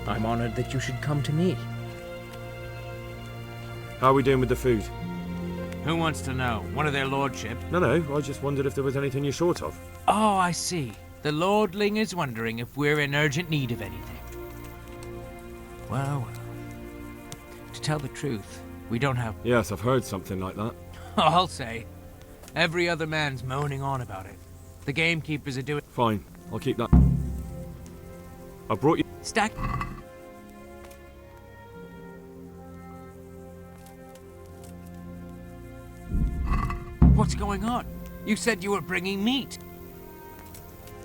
I'm honored that you should come to me. How are we doing with the food? Who wants to know? One of their lordships? No, I just wondered if there was anything you're short of. Oh, I see. The lordling is wondering if we're in urgent need of anything. Well, to tell the truth, we don't have... Yes, I've heard something like that. I'll say. Every other man's moaning on about it. The gamekeepers are doing... Fine, I'll keep that. I brought you... Stack... What's going on? You said you were bringing meat.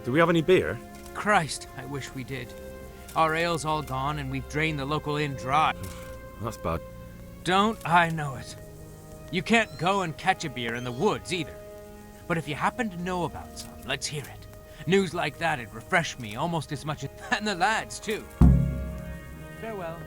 Do we have any beer? Christ, I wish we did. Our ale's all gone and we've drained the local inn dry. That's bad. Don't I know it. You can't go and catch a beer in the woods either. But if you happen to know about some, let's hear it. News like that'd refresh me almost as much as... And the lads, too. Farewell.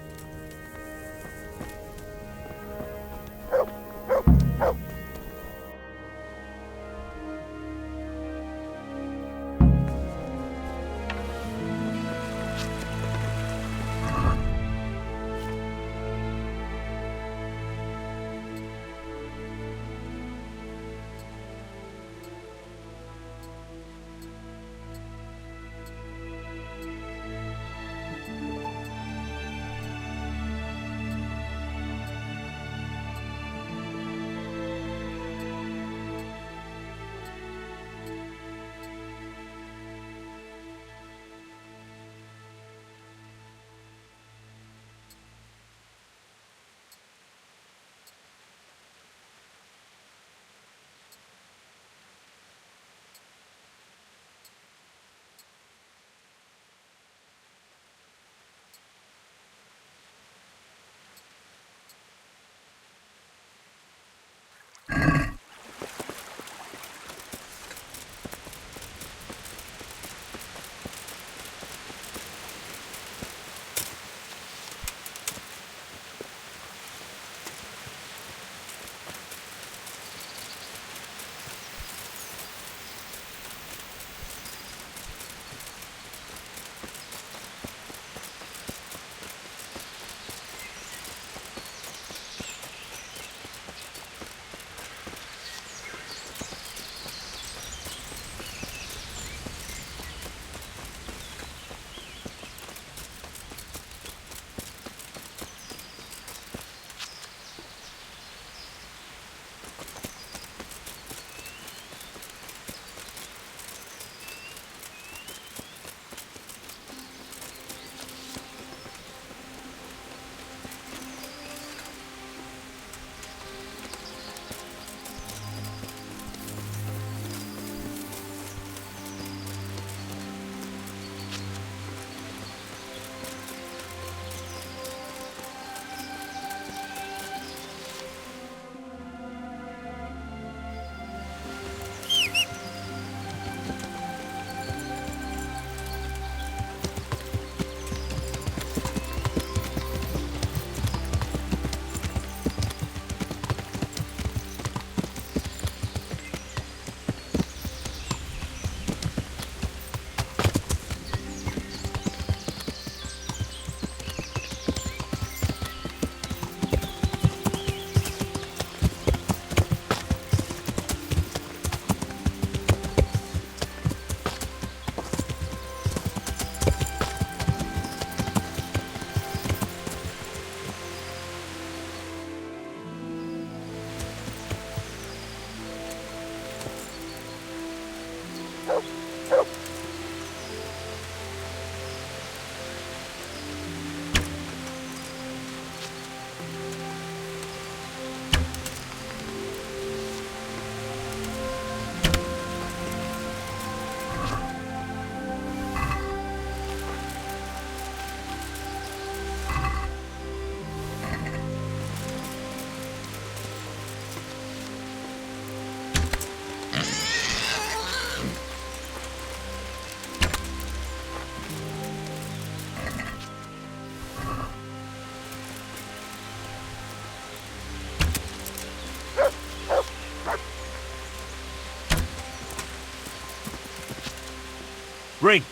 Bring!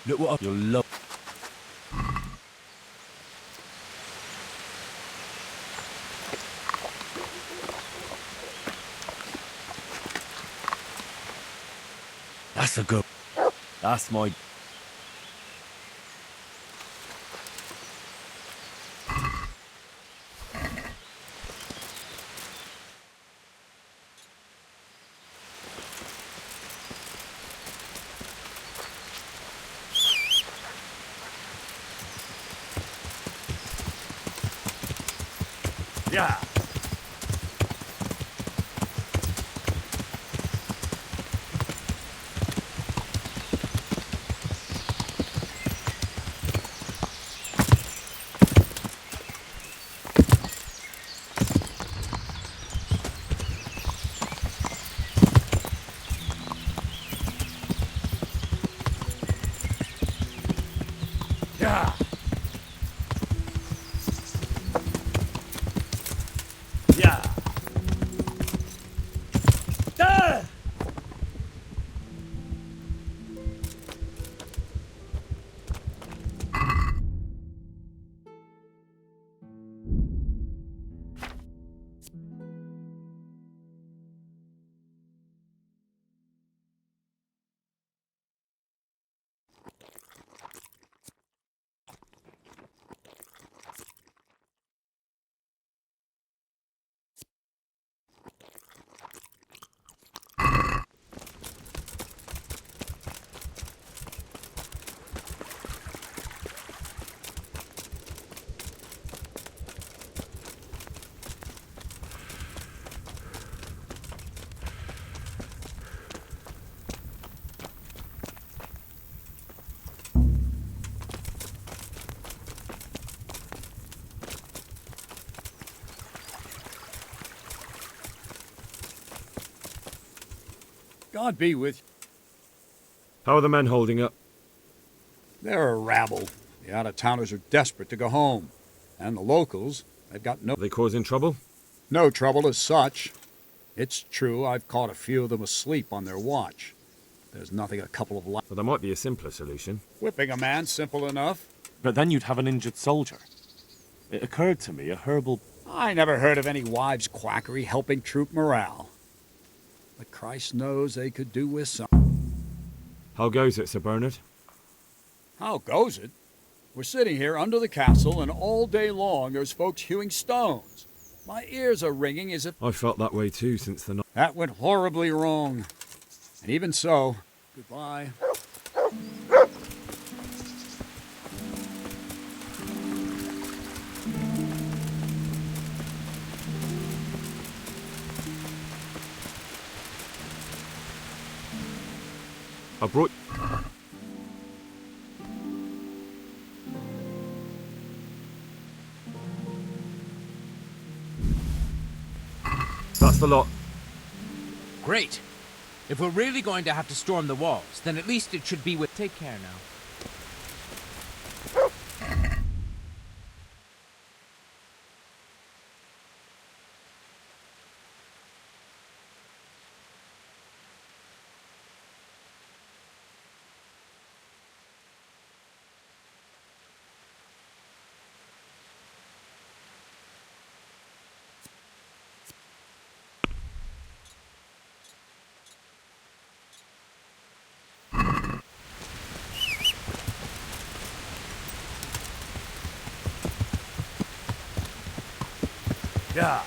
Look what you'll love. That's a good. That's my. Yeah! Yeah! Yeah! Ah! God be with you. How are the men holding up? They're a rabble. The out-of-towners are desperate to go home. And the locals, they've got Are they causing trouble? no trouble as such. It's true, I've caught a few of them asleep on their watch. There's nothing a couple of Well, there might be a simpler solution. whipping a man, simple enough. But then you'd have an injured soldier. It occurred to me a herbal. I never heard of any wives' quackery helping troop morale. But Christ knows they could do with some. How goes it, Sir Bernard? How goes it? We're sitting here under the castle, and all day long there's folks hewing stones. My ears are ringing as if I felt that way too since the night. that went horribly wrong. And even so, goodbye. I brought... That's the lot. Great. If we're really going to have to storm the walls, then at least it should be with... Take care now. Yeah.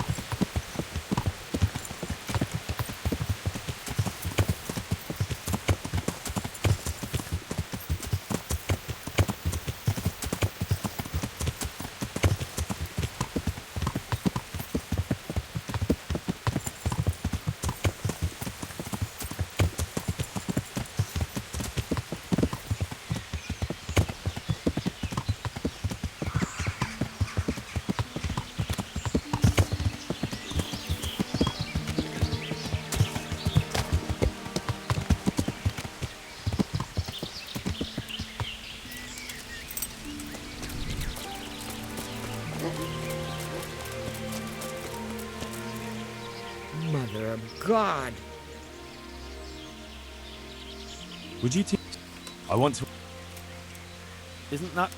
Mother of God. Would you teach? I want to. Isn't that?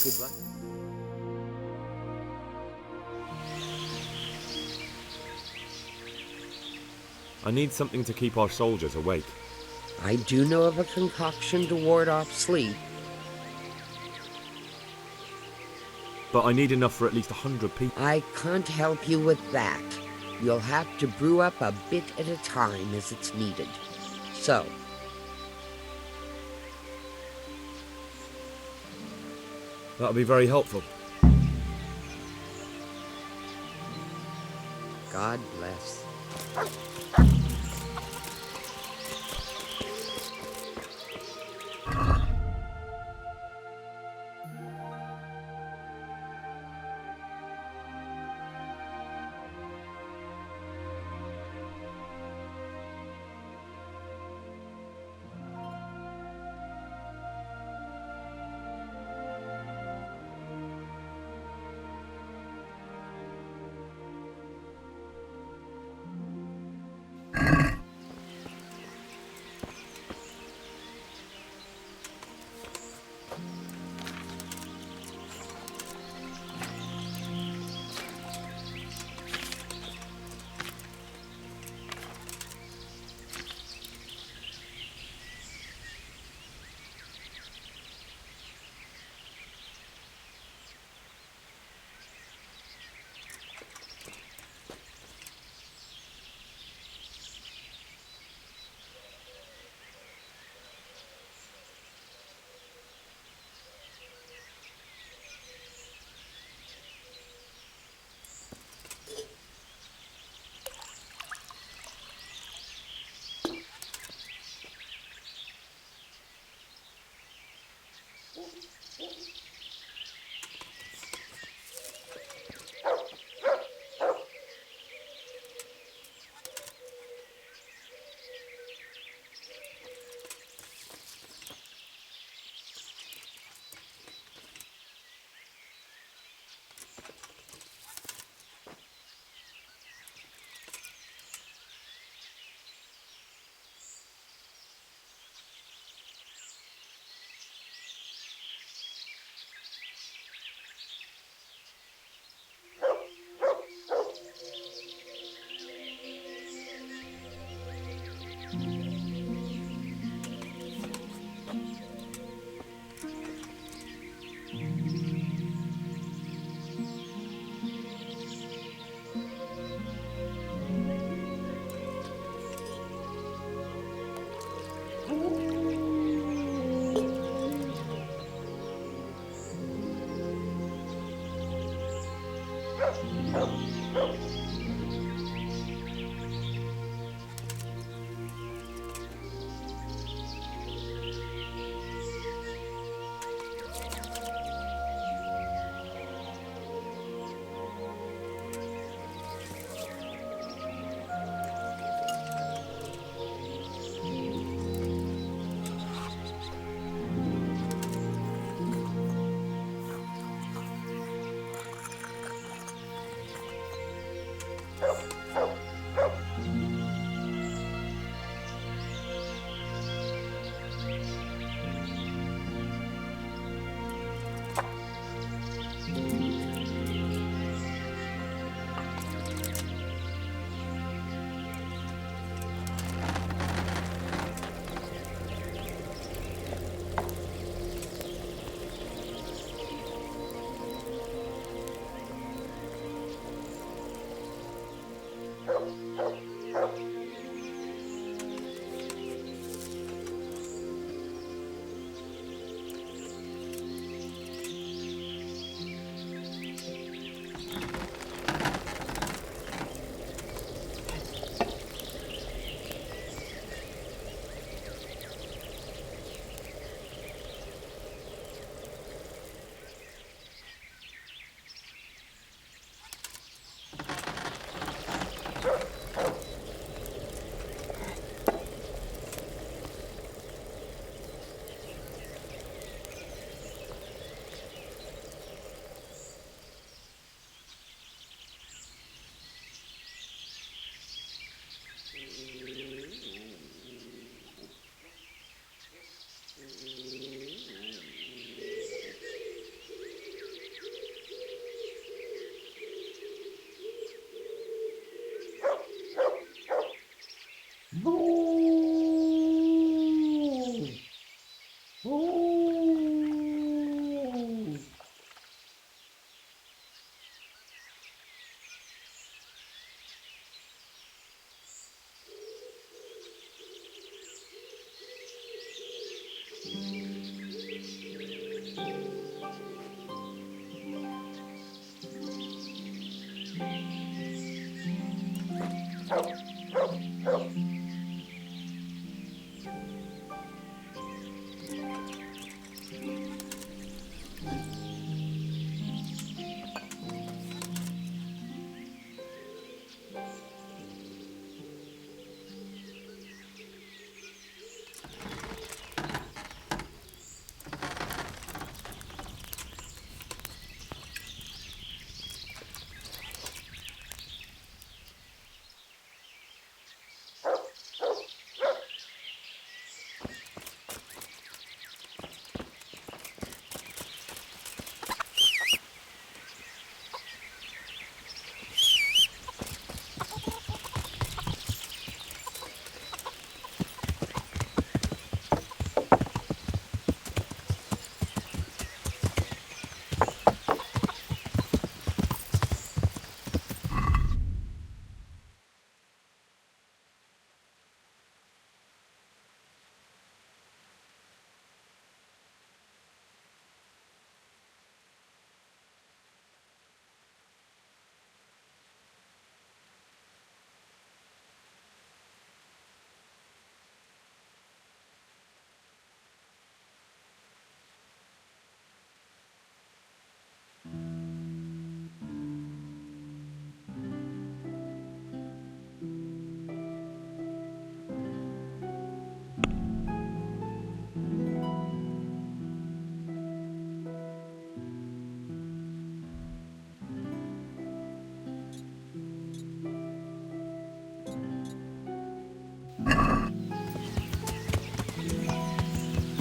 Good luck. I need something to keep our soldiers awake. I do know of a concoction to ward off sleep. But I need enough for at least 100 people. I can't help you with that. You'll have to brew up a bit at a time as it's needed. So, That'll be very helpful. God bless.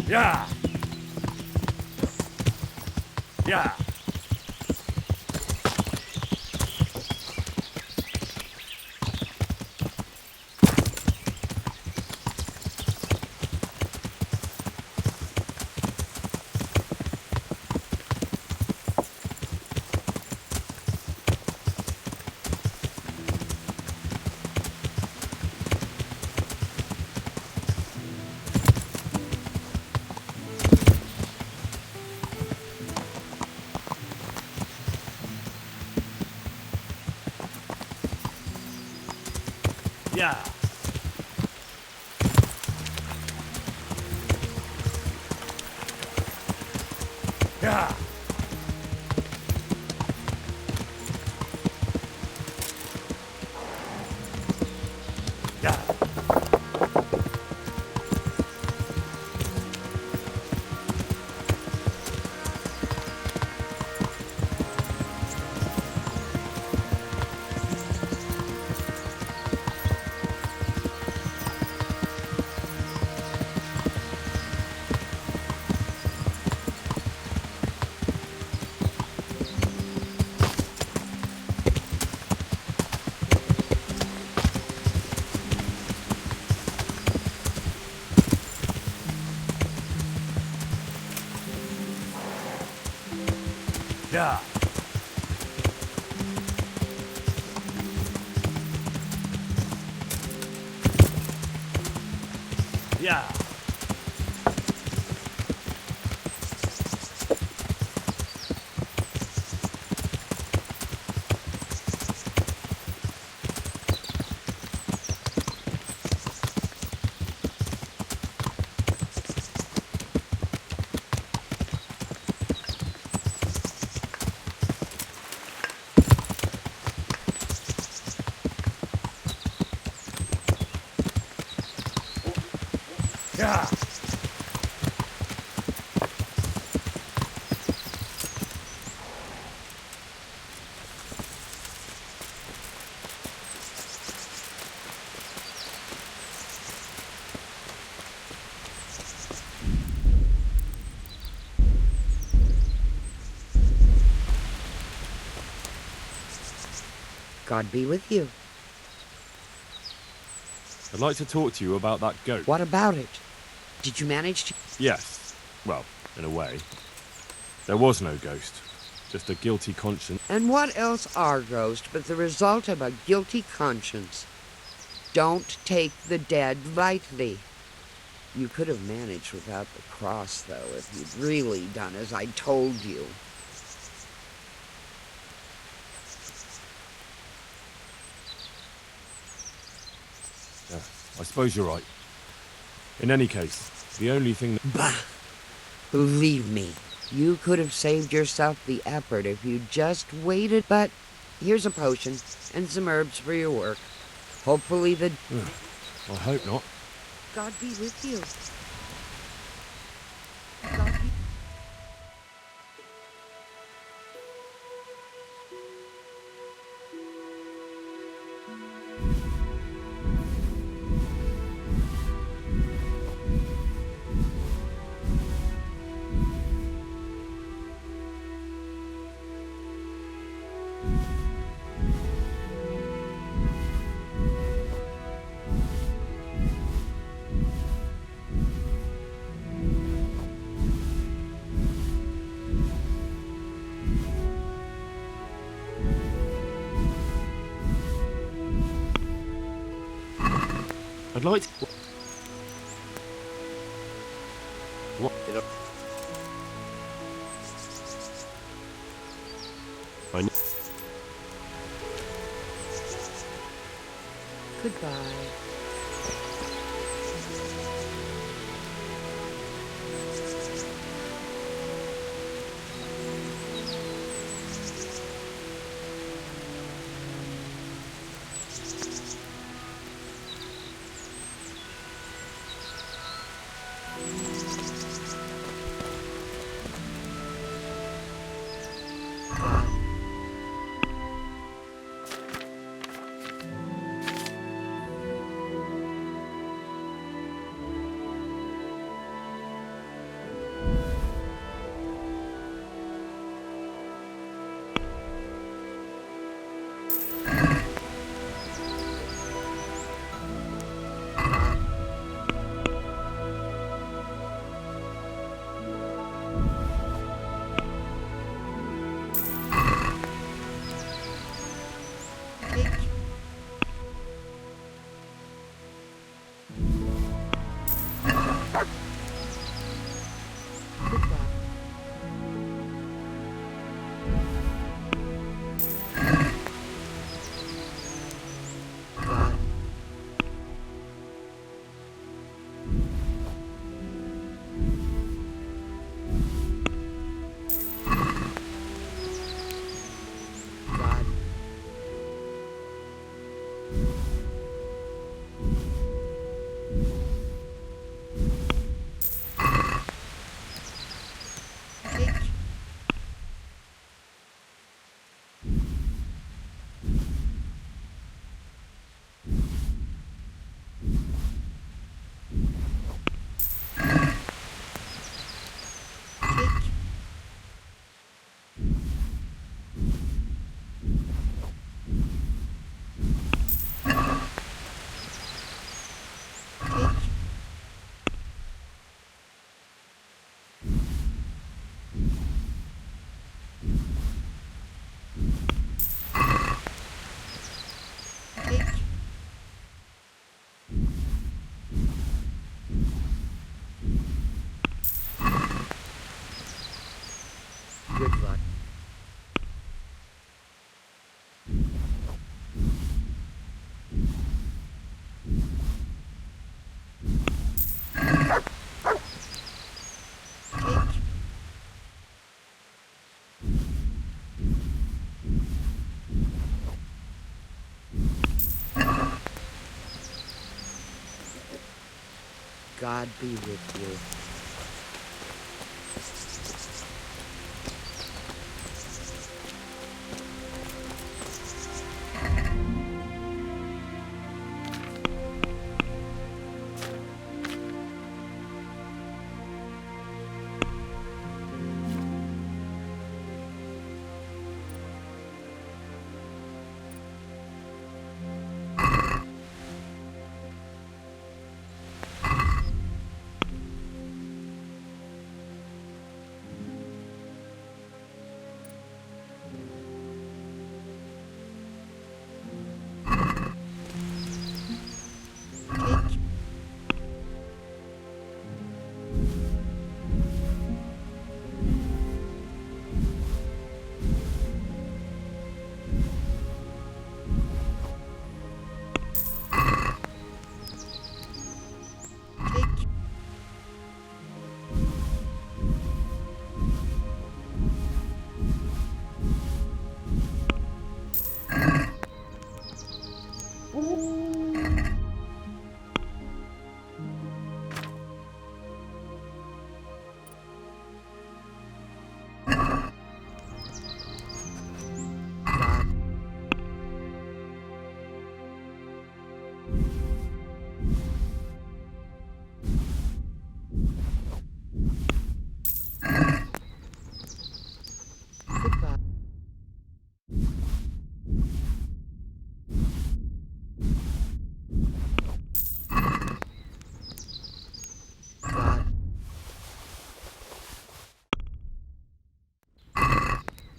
Yeah. Yeah. Yeah. Yeah. Yeah. Yeah. Yeah. Yeah. God be with you. I'd like to talk to you about that goat. What about it? Did you manage to... Yes. Well, in a way. There was no ghost. Just a guilty conscience. And what else are ghosts but the result of a guilty conscience? Don't take the dead lightly. You could have managed without the cross, though, if you'd really done as I told you. Yeah, I suppose you're right. In any case, the only thing that... Bah! Believe me, you could have saved yourself the effort if you'd just waited, but here's a potion and some herbs for your work. Hopefully the... I hope not. God be with you. God be... I'd like to... What? I know. Goodbye. Good luck. God be with you.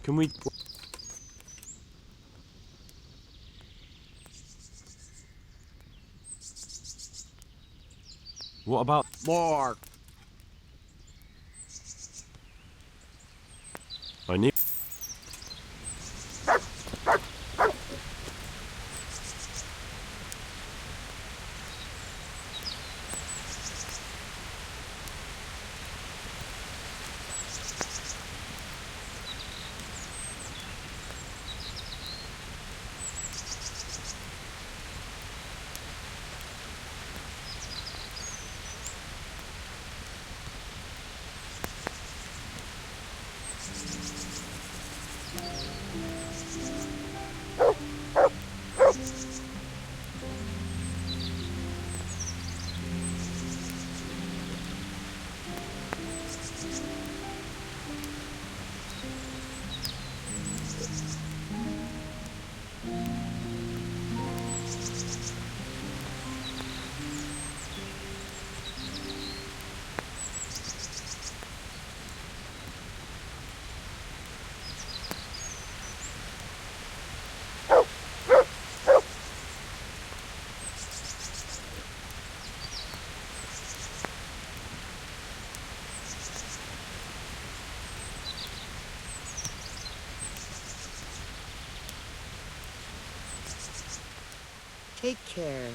Can we... What about... More. I need... Take care.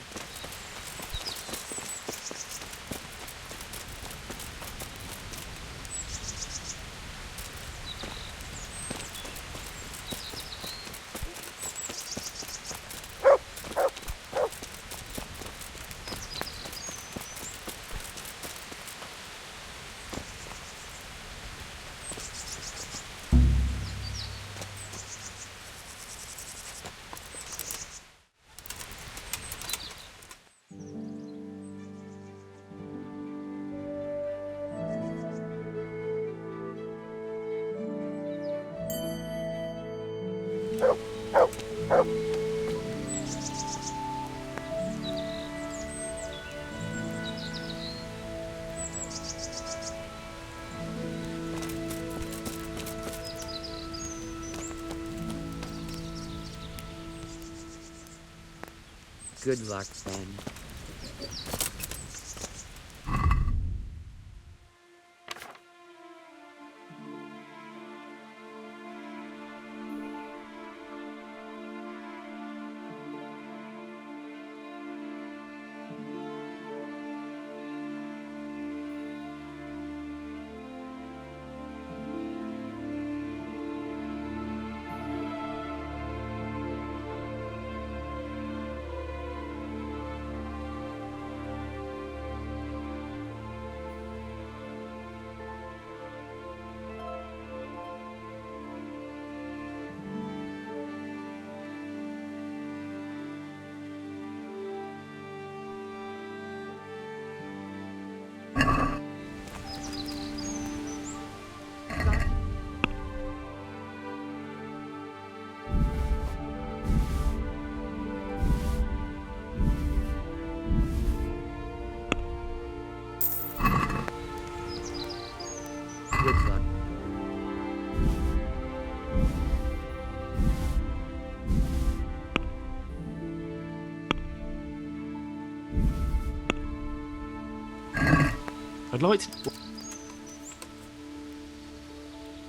Good luck, Ben. Good luck. I'd like to...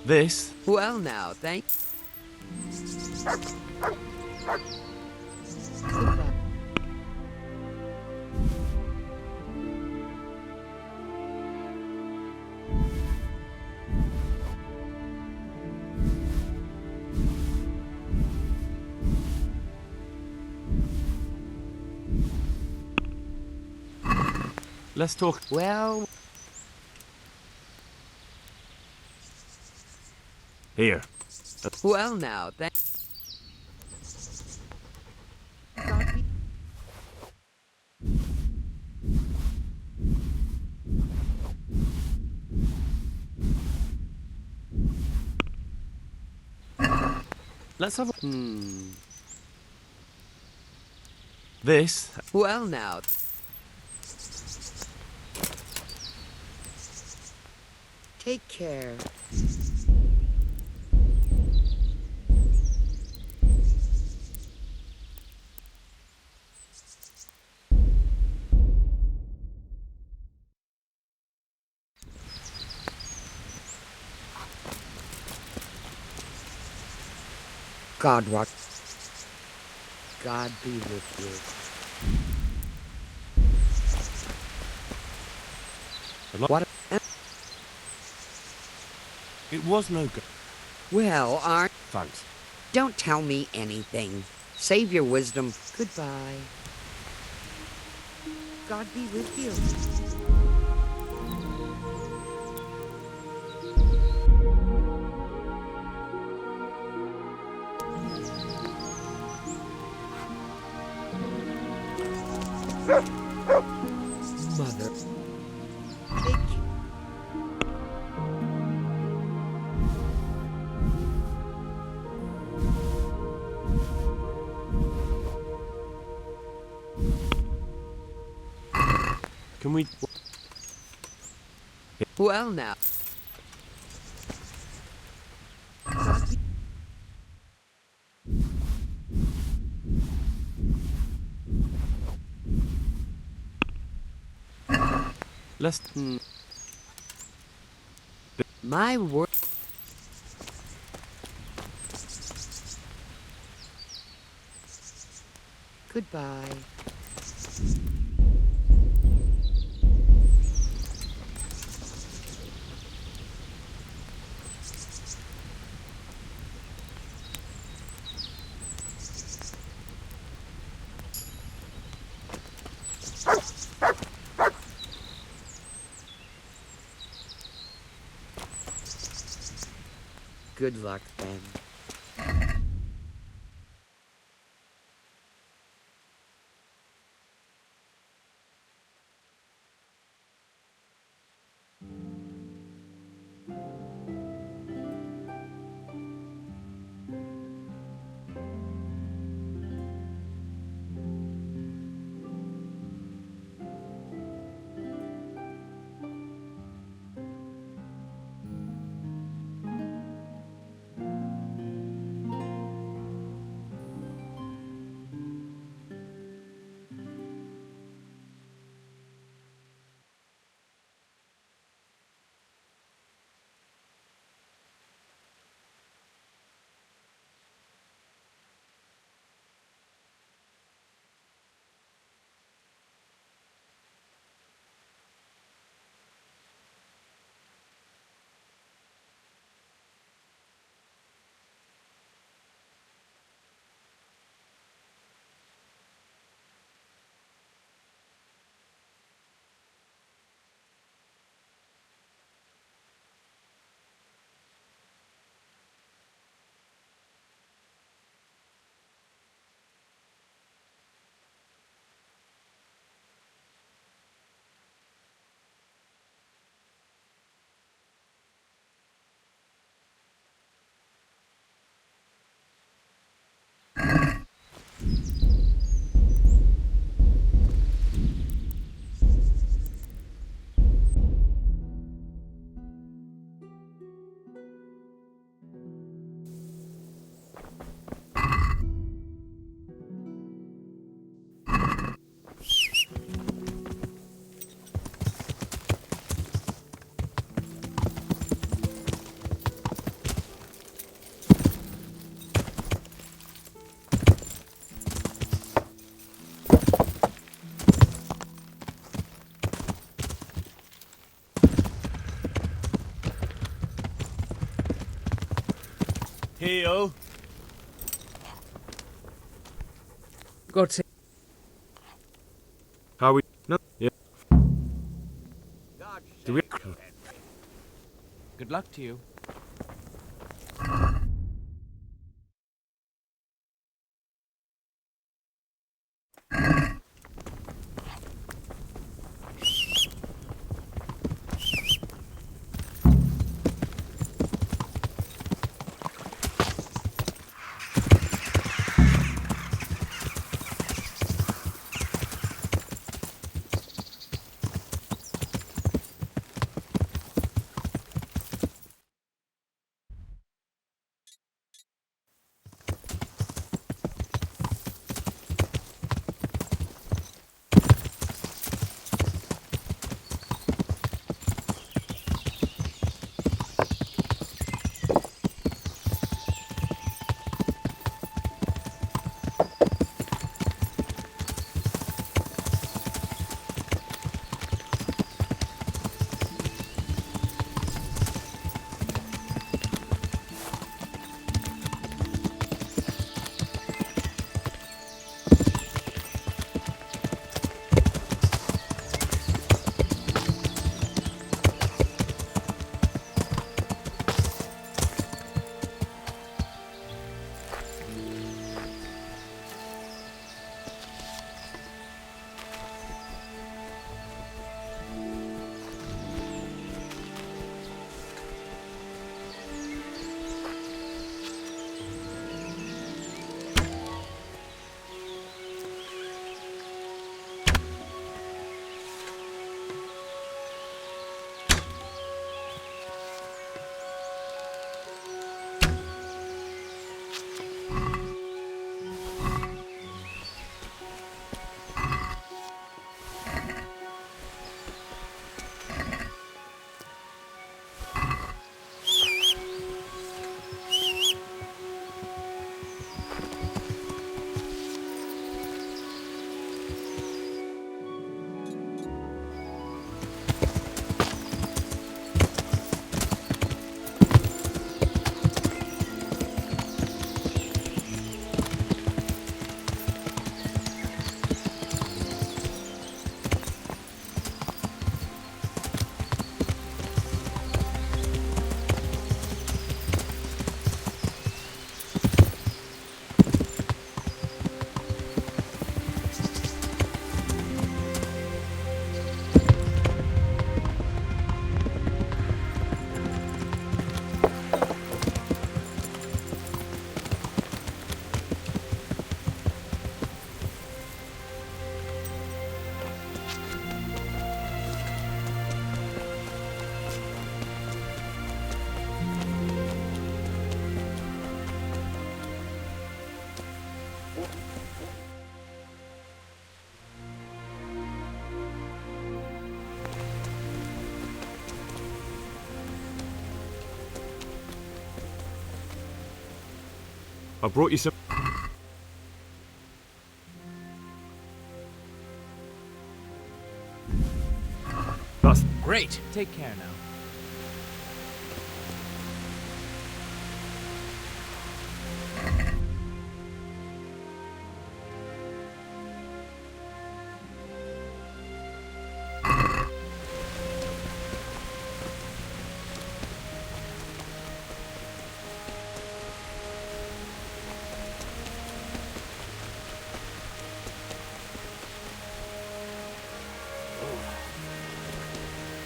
This? Well now, thank... Goodbye. Let's talk... Well... Here. Well now, thank... Let's have a... This? Well now... Take care. God be with you. What? It was no ghost. Well, aren't... Thanks. Don't tell me anything. Save your wisdom. Goodbye. God be with you. Mother. Can we... Well, now. Let's... My word. Goodbye. Good luck, then. Heal. God save. How we... No. Yeah. Do we... Good luck to you. I brought you some. That's Great. Take care now.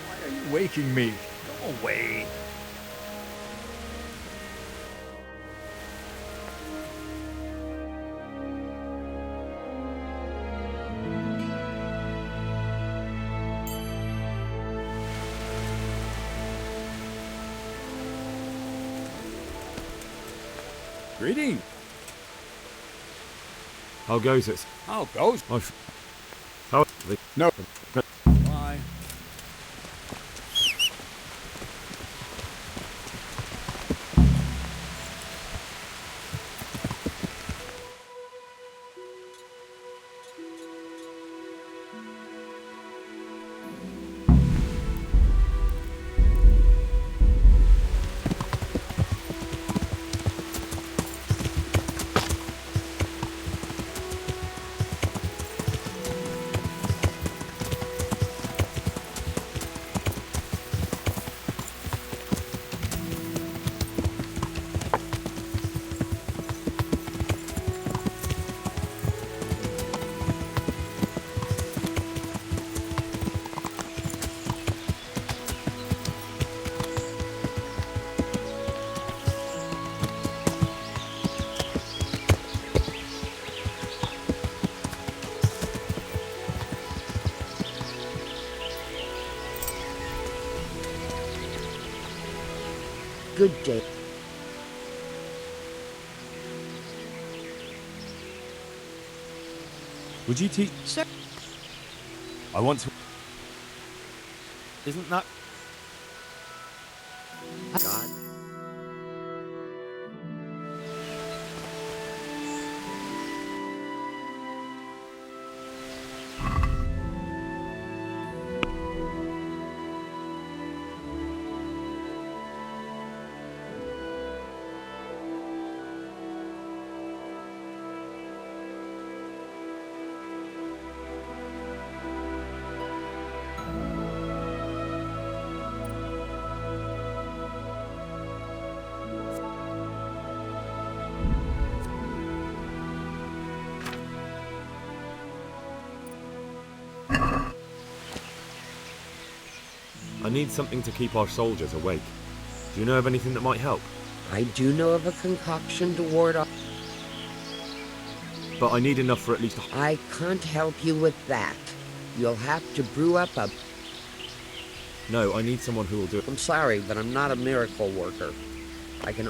Why are you waking me? Go away. Greeting. how goes it? How goes? How? No. Bye. Good day. Would you teach? Sir. I want to. Isn't that? God. I need something to keep our soldiers awake. Do you know of anything that might help? I do know of a concoction to ward off. But I need enough for at least. I can't help you with that. You'll have to brew up a... No, I need someone who will do it. I'm sorry, but I'm not a miracle worker. I can...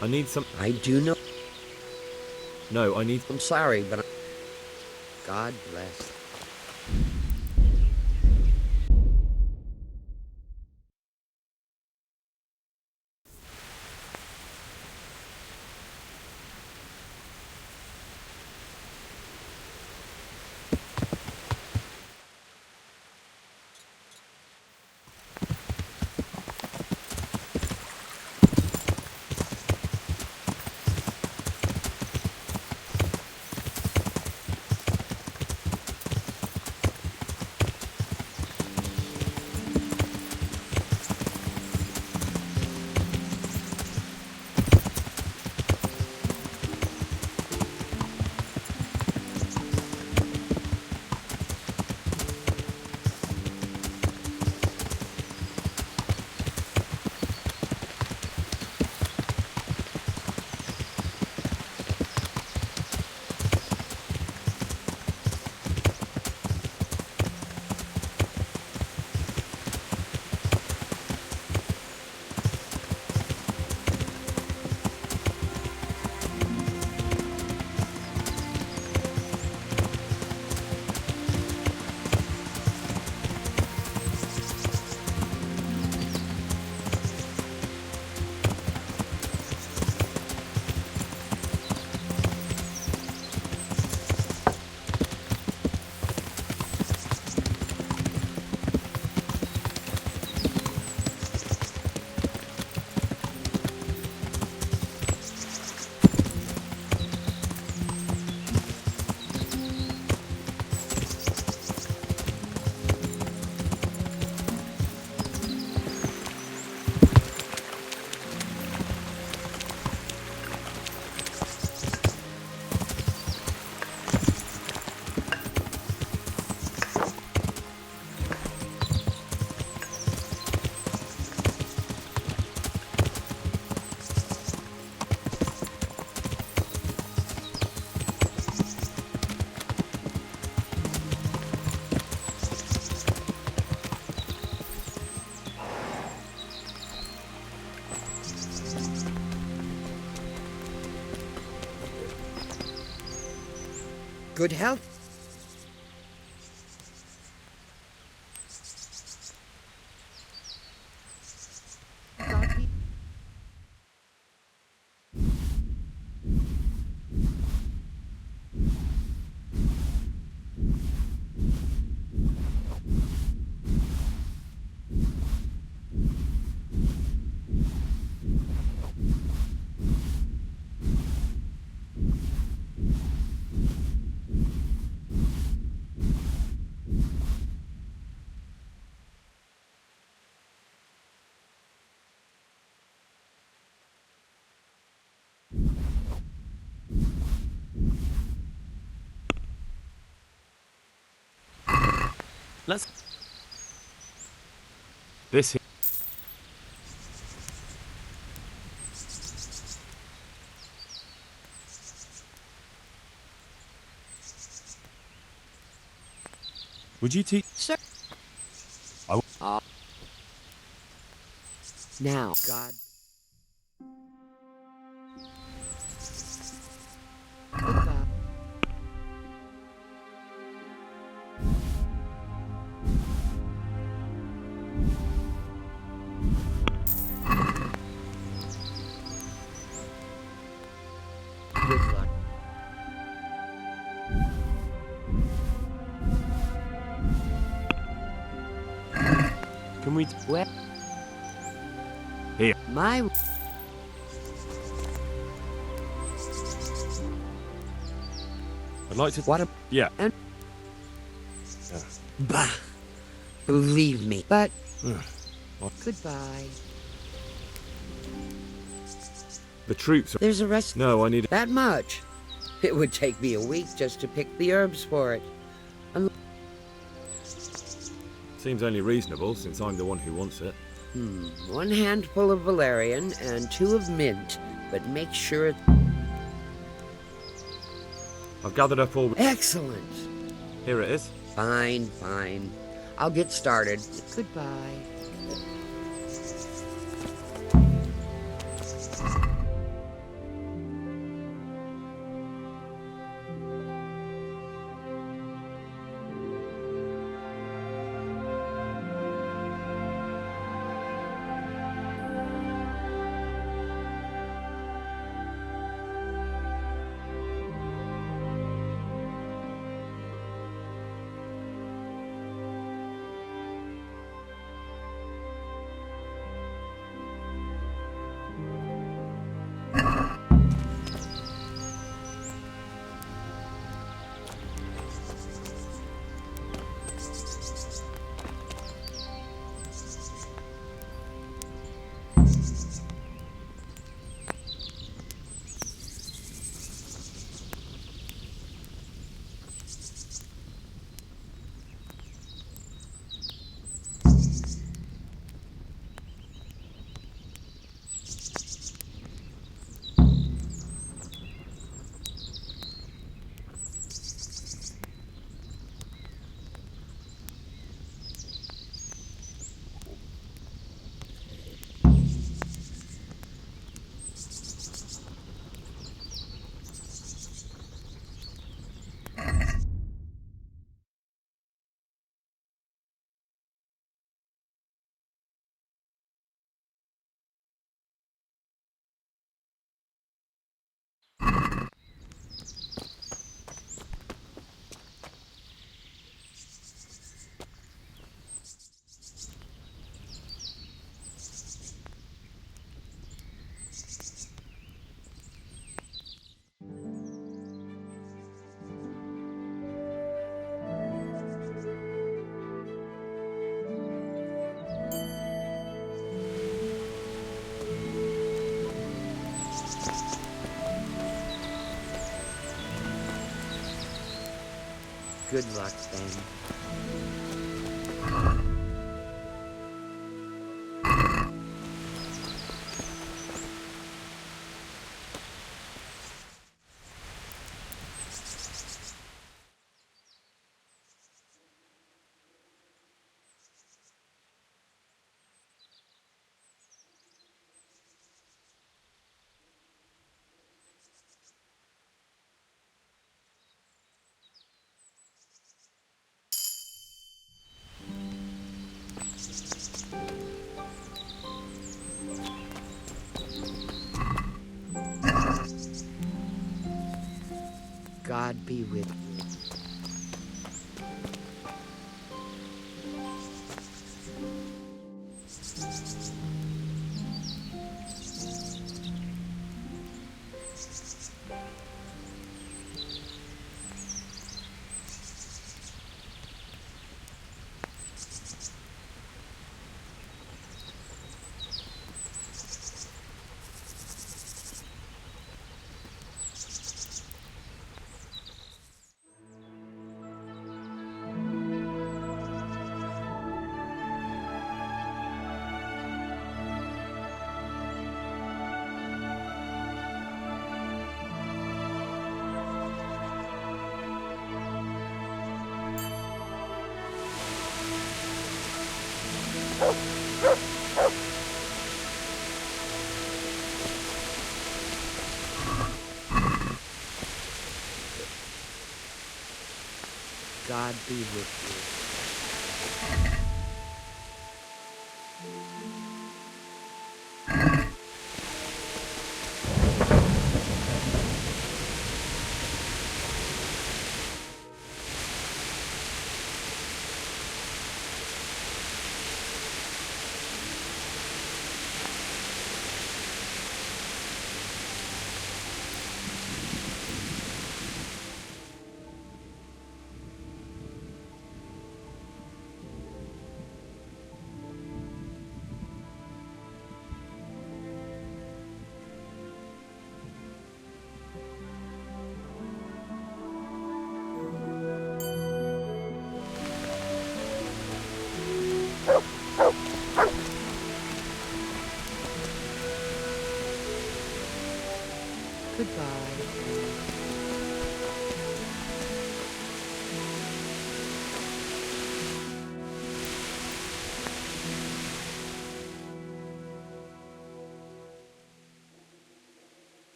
I need some. I do know... No, I need. I'm sorry, but... God bless. Good health. Let's. This. Would you teach? Sir. I w- Now, God. Goodbye. Good luck. Can we? Well, Here. my I'd like to. what a Yeah. and Yeah. bah. Believe me, but What? goodbye. The troops. Are... There's a rest. No, I need. That much. It would take me a week just to pick the herbs for it. Seems only reasonable since I'm the one who wants it. One handful of valerian and 2 of mint, but make sure it's I've gathered up all. excellent. Here it is. Fine, fine. I'll get started. Goodbye. Good luck, then. God be with you. God be with you. Goodbye.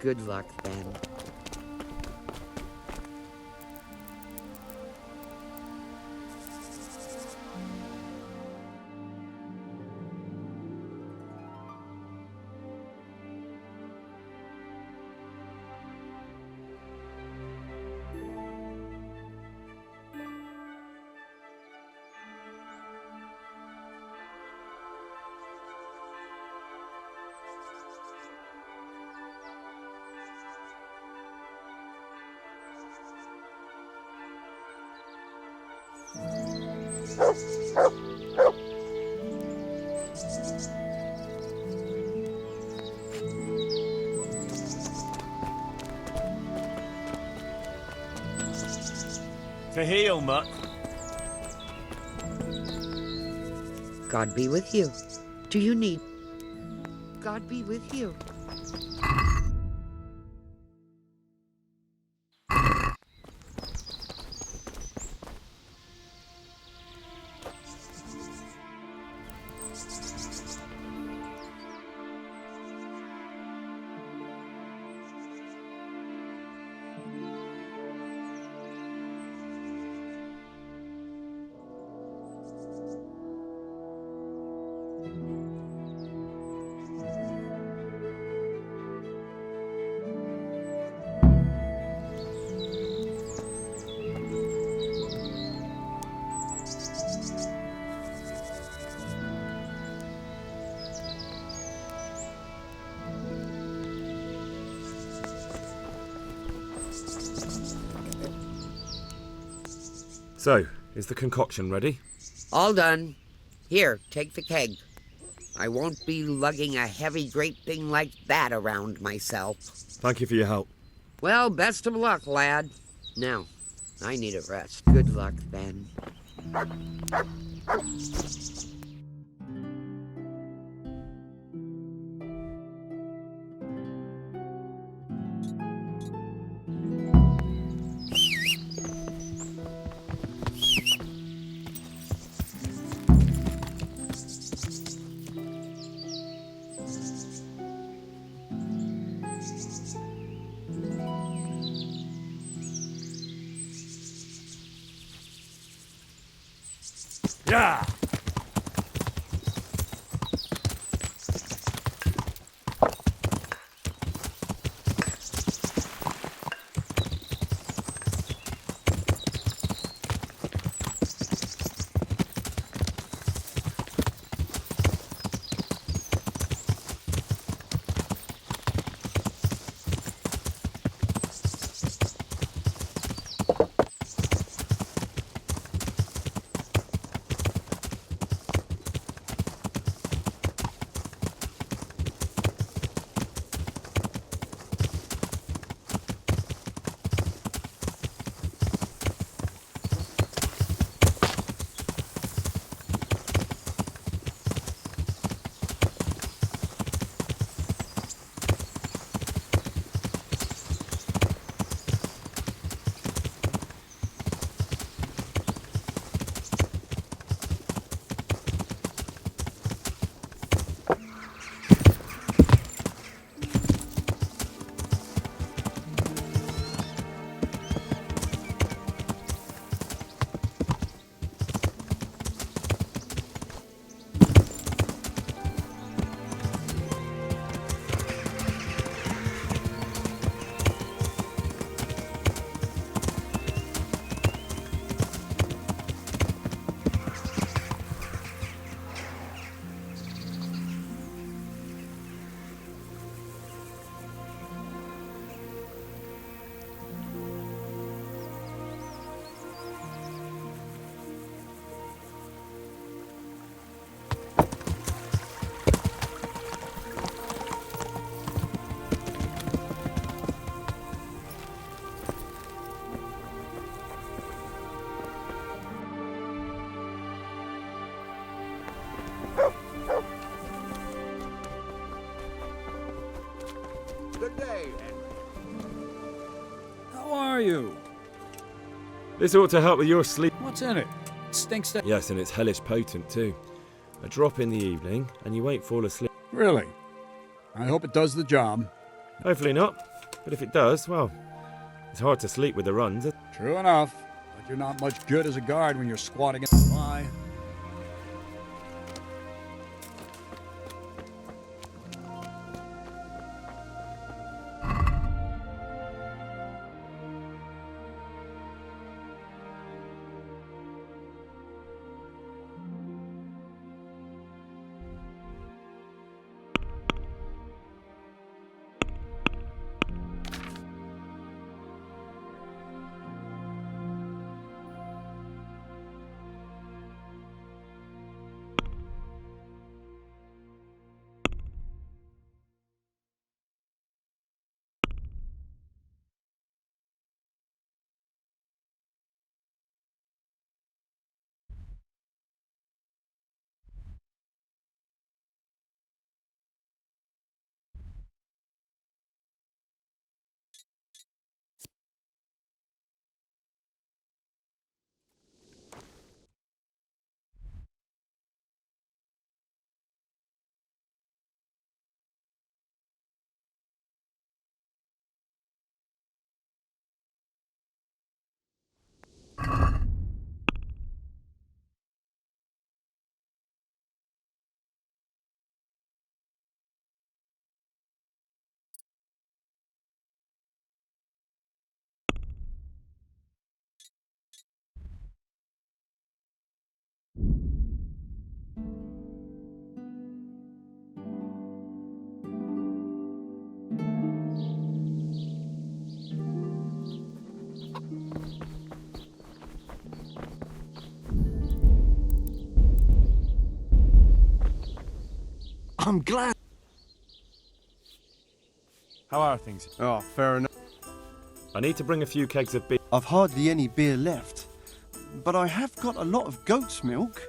Good luck, then. To heal, Mutt. God be with you. Do you need... God be with you. So, is the concoction ready? All done. Here, take the keg. I won't be lugging a heavy great thing like that around myself. Thank you for your help. Well, best of luck, lad. Now, I need a rest. Good luck, then. Yeah! Good day, How are you? This ought to help with your sleep. What's in it? It stinks to... Yes, and it's hellish potent too. A drop in the evening, and you won't fall asleep. Really? I hope it does the job. Hopefully not. But if it does, well, it's hard to sleep with the runs. True enough. But you're not much good as a guard when you're squatting in... Why? I'm glad. How are things? Oh, fair enough. I need to bring a few kegs of beer. I've hardly any beer left, but I have got a lot of goat's milk.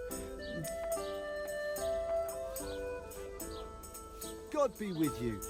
God be with you.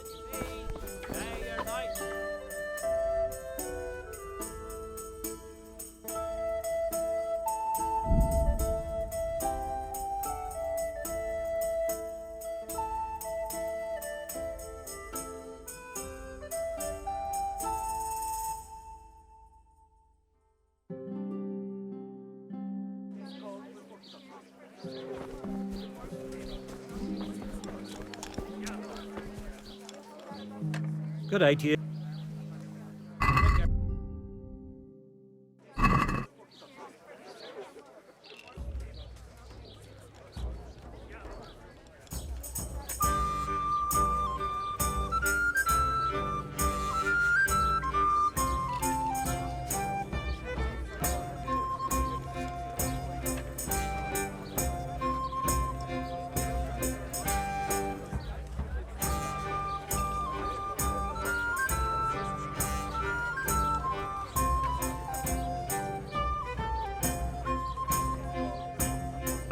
Good day to you.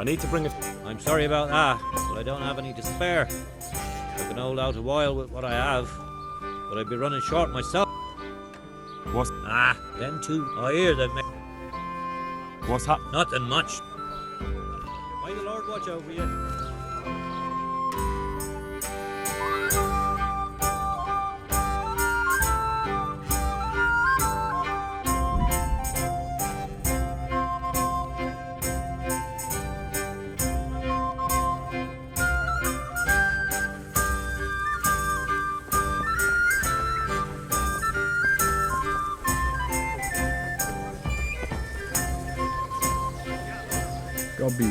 I need to bring a... I'm sorry about that, but I don't have any to spare. I can hold out a while with what I have, but I'd be running short myself. What's... Them two, I hear them. What's happening? Nothing much. May the Lord watch over you. Gobi.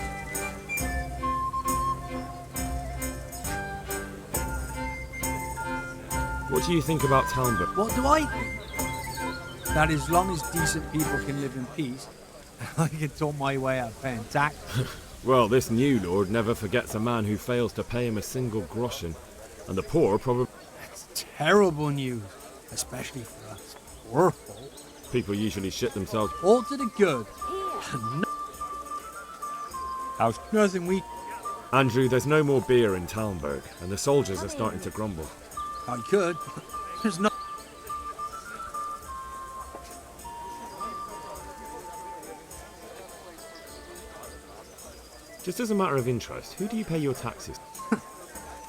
What do you think about Talbot? What do I think? That as long as decent people can live in peace, I can talk my way out of paying tax. Well, this new lord never forgets a man who fails to pay him a single groschen. And the poor probably... That's terrible news, especially for us. Poor folk. People usually shit themselves. All to the good. How's... Nothing we... Andrew, there's no more beer in Talmberg, and the soldiers are starting to grumble. I could. There's no... Just as a matter of interest, who do you pay your taxes?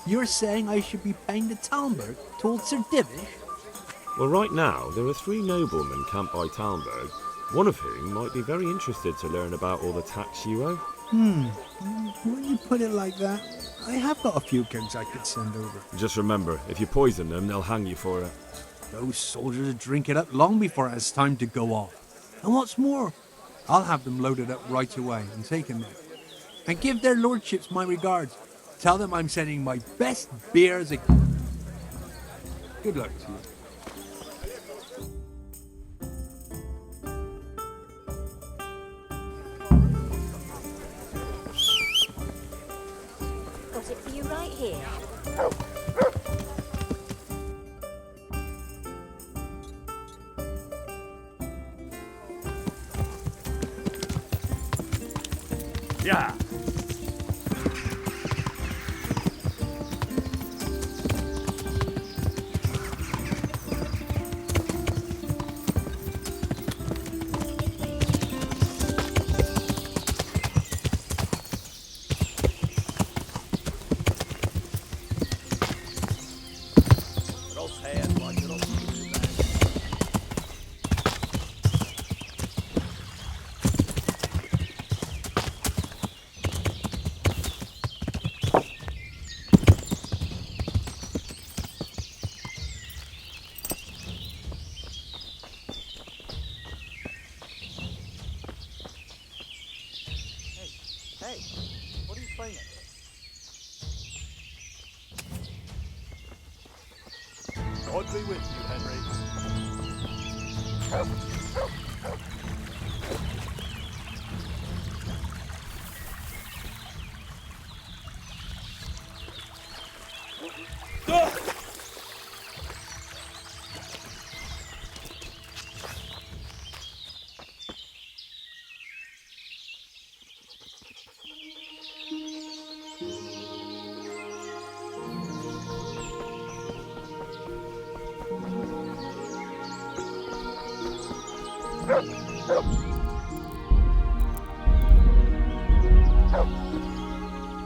You're saying I should be paying the Talmberg told Sir Divish? Well, right now, there are 3 noblemen camped by Talmberg, one of whom might be very interested to learn about all the tax you owe. When you put it like that, I have got a few kegs I could send over. Just remember, if you poison them, they'll hang you for it. Those soldiers will drink it up long before it has time to go off. And what's more, I'll have them loaded up right away and taken there. And give their lordships my regards. Tell them I'm sending my best beer as a... Good luck to you. Got it for you right here. Yeah! Hey, what are you playing at? God be with you, Henry.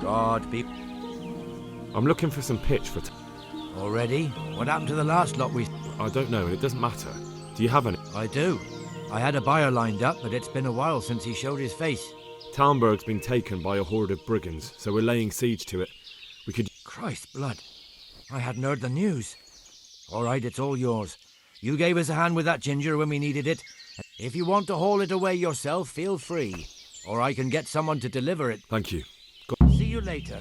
God be... I'm looking for some pitch for... Already? What happened to the last lot we... I don't know, and it doesn't matter. Do you have any? I do. I had a buyer lined up, but it's been a while since he showed his face. Talmberg's been taken by a horde of brigands, so we're laying siege to it. We could... Christ blood. I hadn't heard the news. All right, it's all yours. You gave us a hand with that ginger when we needed it. If you want to haul it away yourself, feel free. Or I can get someone to deliver it. Thank you. See you later.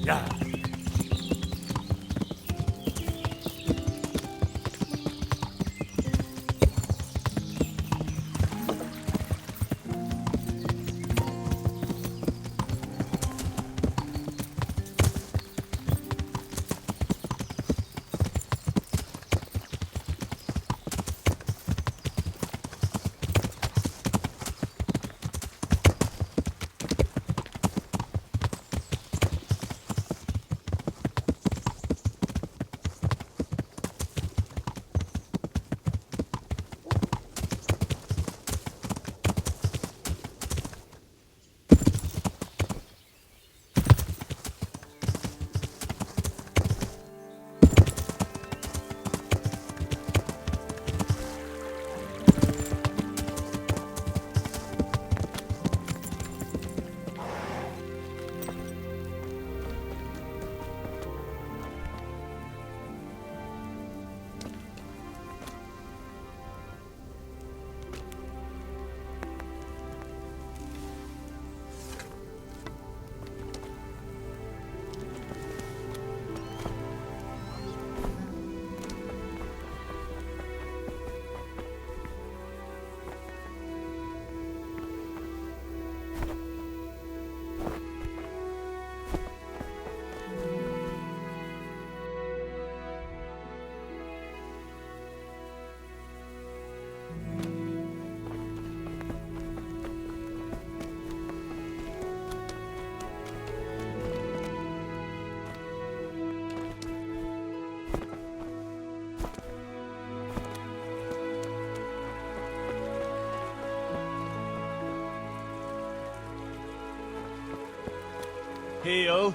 Yeah. Heal.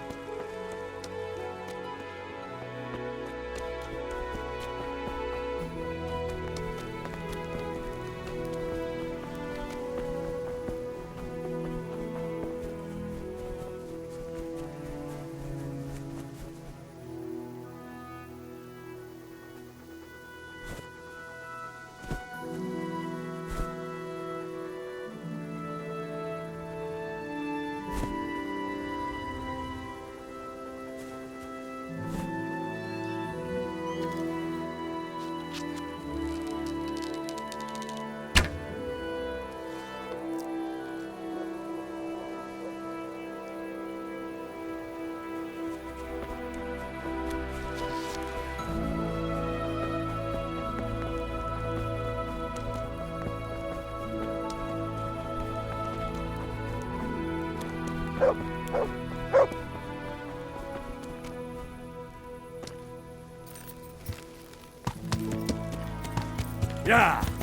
Yeah.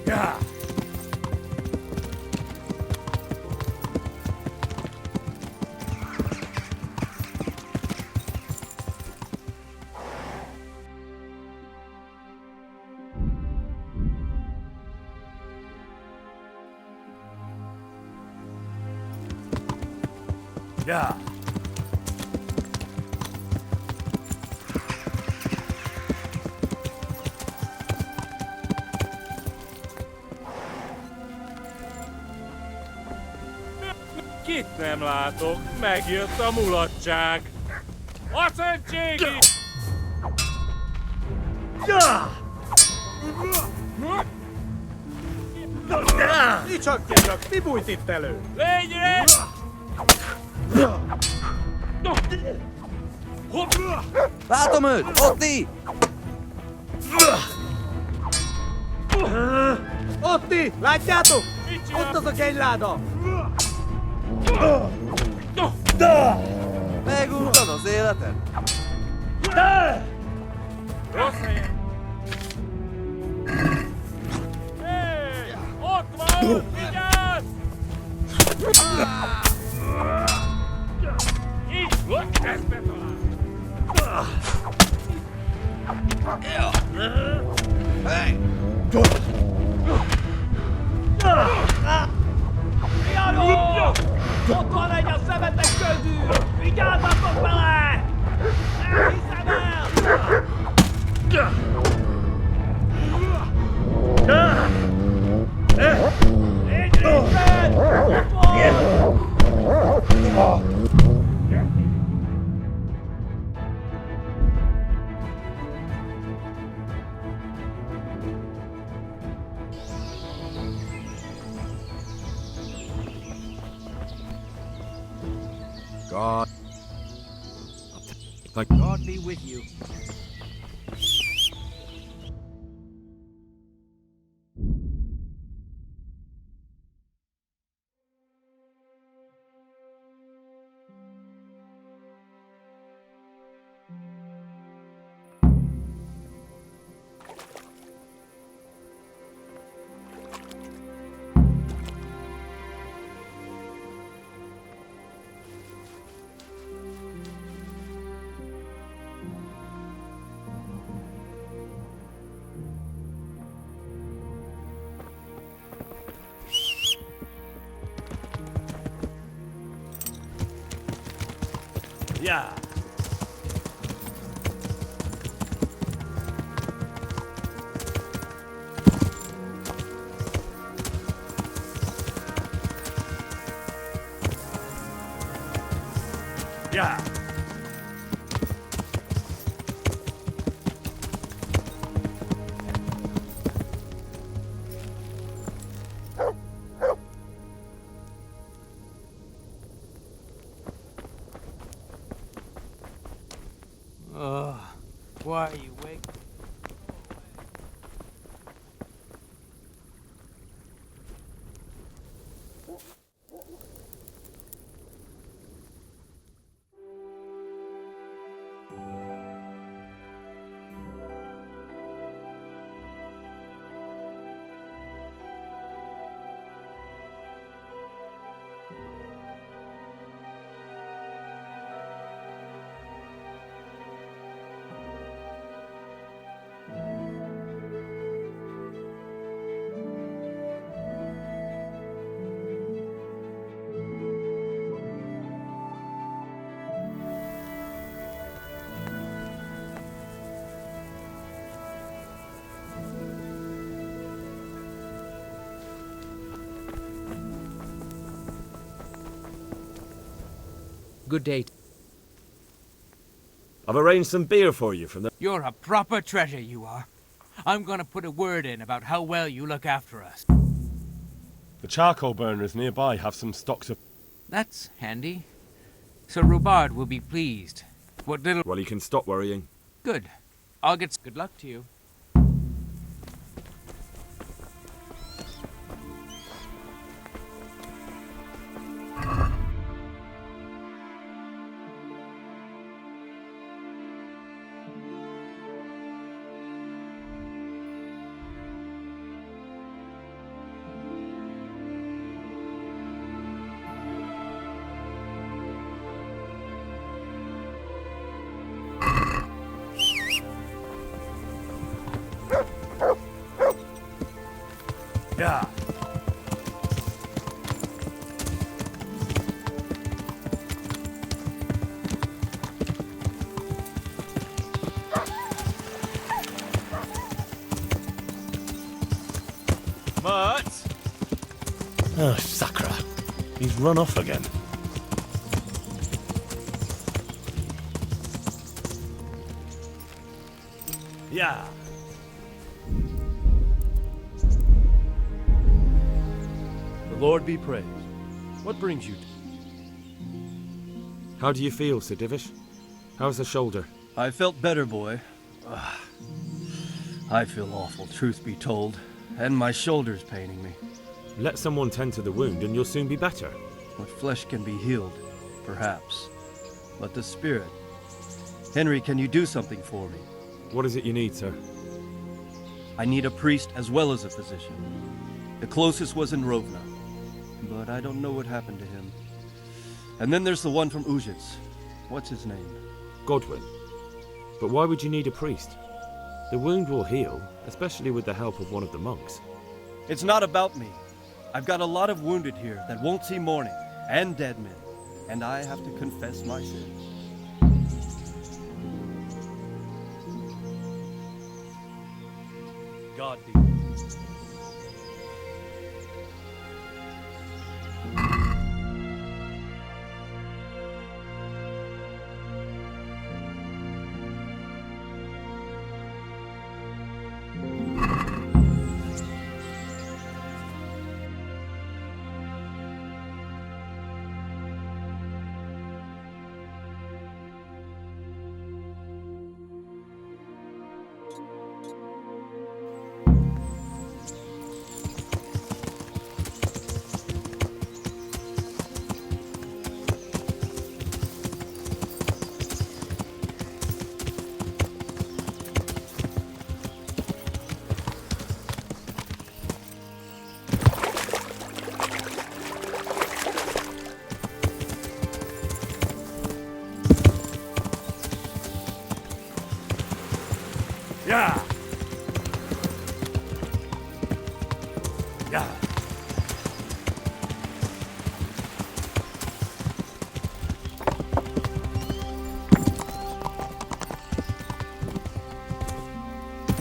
Yeah. Yeah. Kit nem látok, megjött a mulatság. A szentségi! Kicsakjanak, mi bújt itt elő? Lényre! Látom őt! Otti! Otti, látjátok? Ott az a kegyláda! Megúrtad az életed? Rossz helyen! Hey! Ott van! Vigyázz! Így, ezt betalál! Fiadó! Ott van egy a szemetek közül! Vigyázzatok vele! Nem hiszem el! Légy részben! God be with you. Yeah. Yeah. Why are you wake? Good day. I've arranged some beer for you from the... You're a proper treasure, you are. I'm gonna put a word in about how well you look after us. The charcoal burners nearby have some stocks of... That's handy. Sir Rubard will be pleased. What little... Well, you can stop worrying. Good. I'll get... Good luck to you. Yeah. Mutt! Oh, Sakra. He's run off again. Yeah. The Lord be praised. What brings you to... How do you feel, Sir Divish? How's the shoulder? I felt better, boy. I feel awful, truth be told, and my shoulder's paining me. Let someone tend to the wound and you'll soon be better. My flesh can be healed, perhaps, but the spirit... Henry, can you do something for me? What is it you need, sir? I need a priest as well as a physician. The closest was in Rovna, but I don't know what happened to him. And then there's the one from Ujits. What's his name? Godwin. But why would you need a priest? The wound will heal, especially with the help of one of the monks. It's not about me. I've got a lot of wounded here that won't see morning, and dead men, and I have to confess my sins. God be. Yeah. Yeah.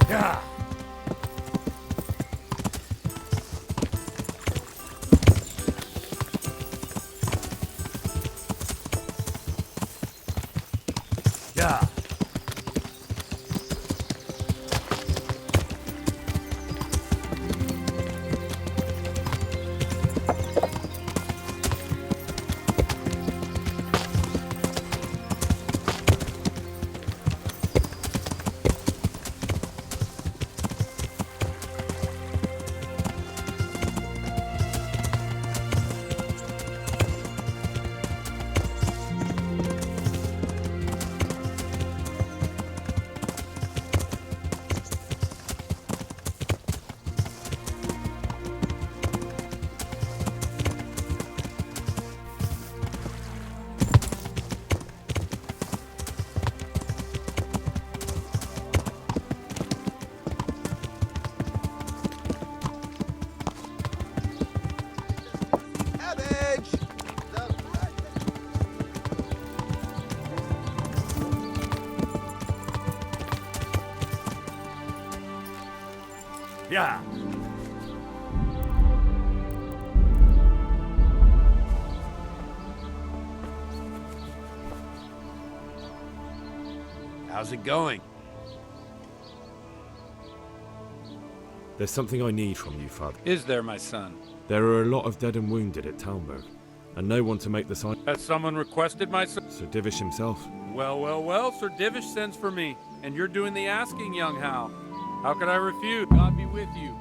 Yeah. Yeah. Yeah. How's it going? There's something I need from you, Father. Is there, my son? There are a lot of dead and wounded at Talmberg, and no one to make the sign. Has someone requested my son? Sir Divish himself. Well, well, well, Sir Divish sends for me, and you're doing the asking, young Hal. How could I refuse? God be with you.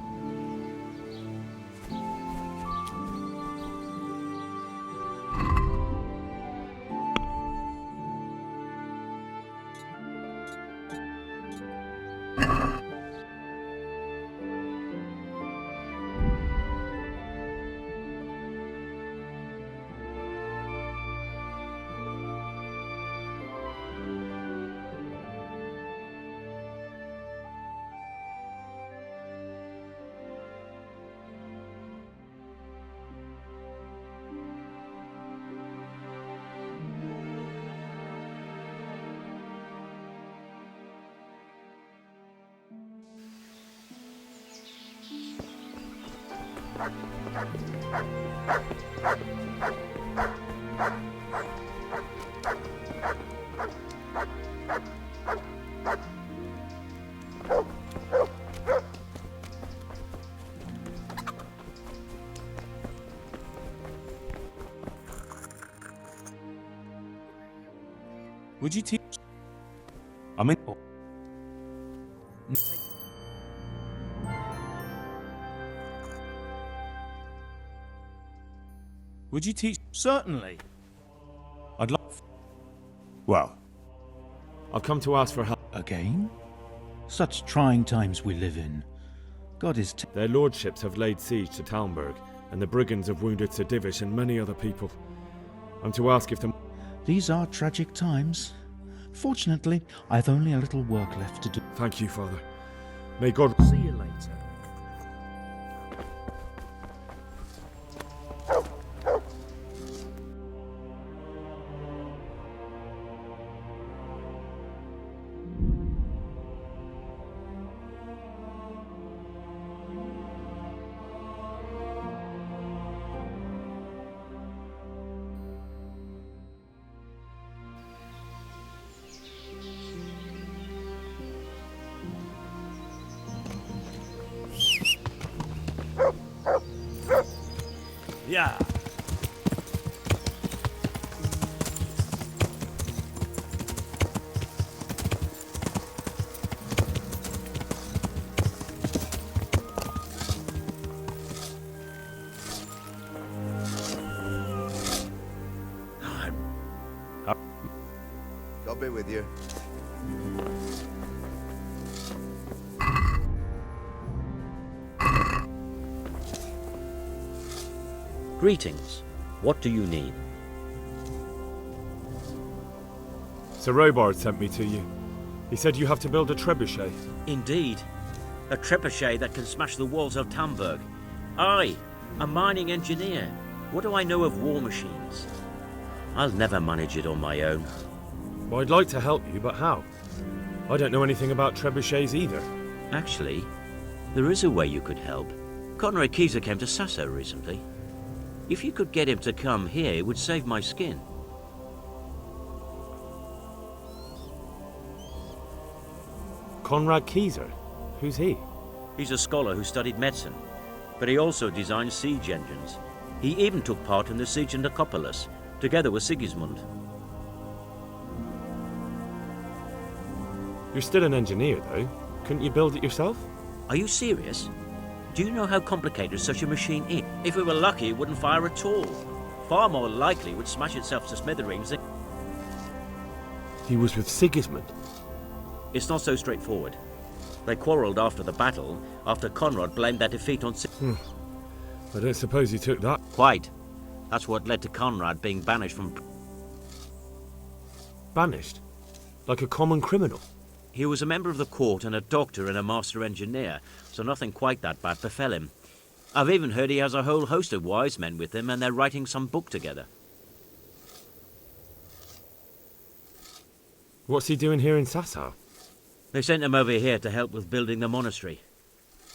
Would you teach? I'm in. Would you teach? Certainly. I'd love. Well, I've come to ask for help. Again? Such trying times we live in. God is. Their lordships have laid siege to Talmberg, and the brigands have wounded Sir Divish and many other people. I'm to ask if the. These are tragic times. Fortunately, I've only a little work left to do. Thank you, Father. May God. See you later. Yeah. God be with you. Greetings. What do you need? Sir Robard sent me to you. He said you have to build a trebuchet. Indeed. A trebuchet that can smash the walls of Talmberg. I, a mining engineer. What do I know of war machines? I'll never manage it on my own. Well, I'd like to help you, but how? I don't know anything about trebuchets either. Actually, there is a way you could help. Conrad Keyser came to Sasso recently. If you could get him to come here, it would save my skin. Conrad Keyser? Who's he? He's a scholar who studied medicine, but he also designed siege engines. He even took part in the siege of Capellix, together with Sigismund. You're still an engineer, though. Couldn't you build it yourself? Are you serious? Do you know how complicated such a machine is? If we were lucky, it wouldn't fire at all. Far more likely, it would smash itself to smithereens. He was with Sigismund. It's not so straightforward. They quarrelled after the battle, after Conrad blamed their defeat on Sigismund. I don't suppose he took that. Quite. That's what led to Conrad being banished from... Banished? Like a common criminal? He was a member of the court and a doctor and a master engineer, so nothing quite that bad befell him. I've even heard he has a whole host of wise men with him and they're writing some book together. What's he doing here in Sassau? They sent him over here to help with building the monastery.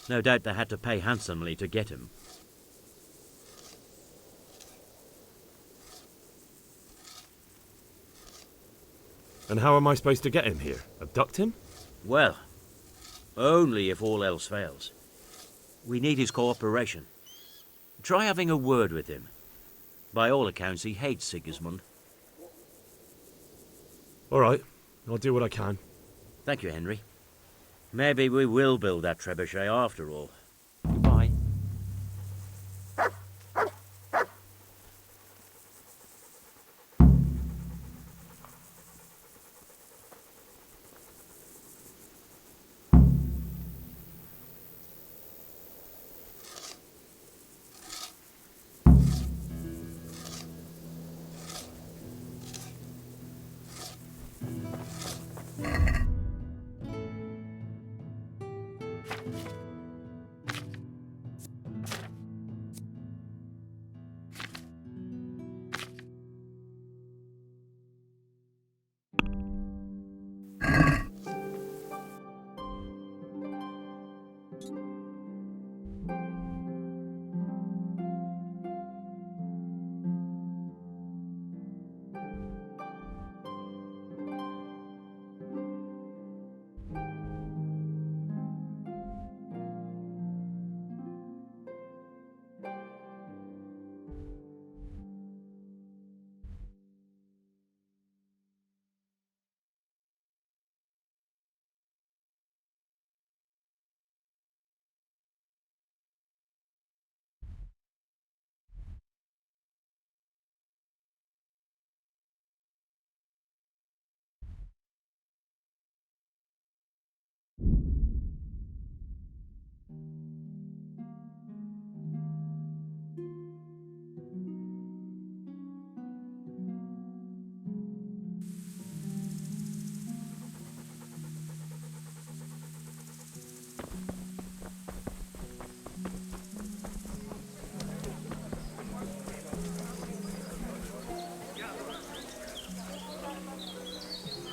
No doubt they had to pay handsomely to get him. And how am I supposed to get him here? Abduct him? Well, only if all else fails. We need his cooperation. Try having a word with him. By all accounts, he hates Sigismund. All right, I'll do what I can. Thank you, Henry. Maybe we will build that trebuchet after all. Goodbye.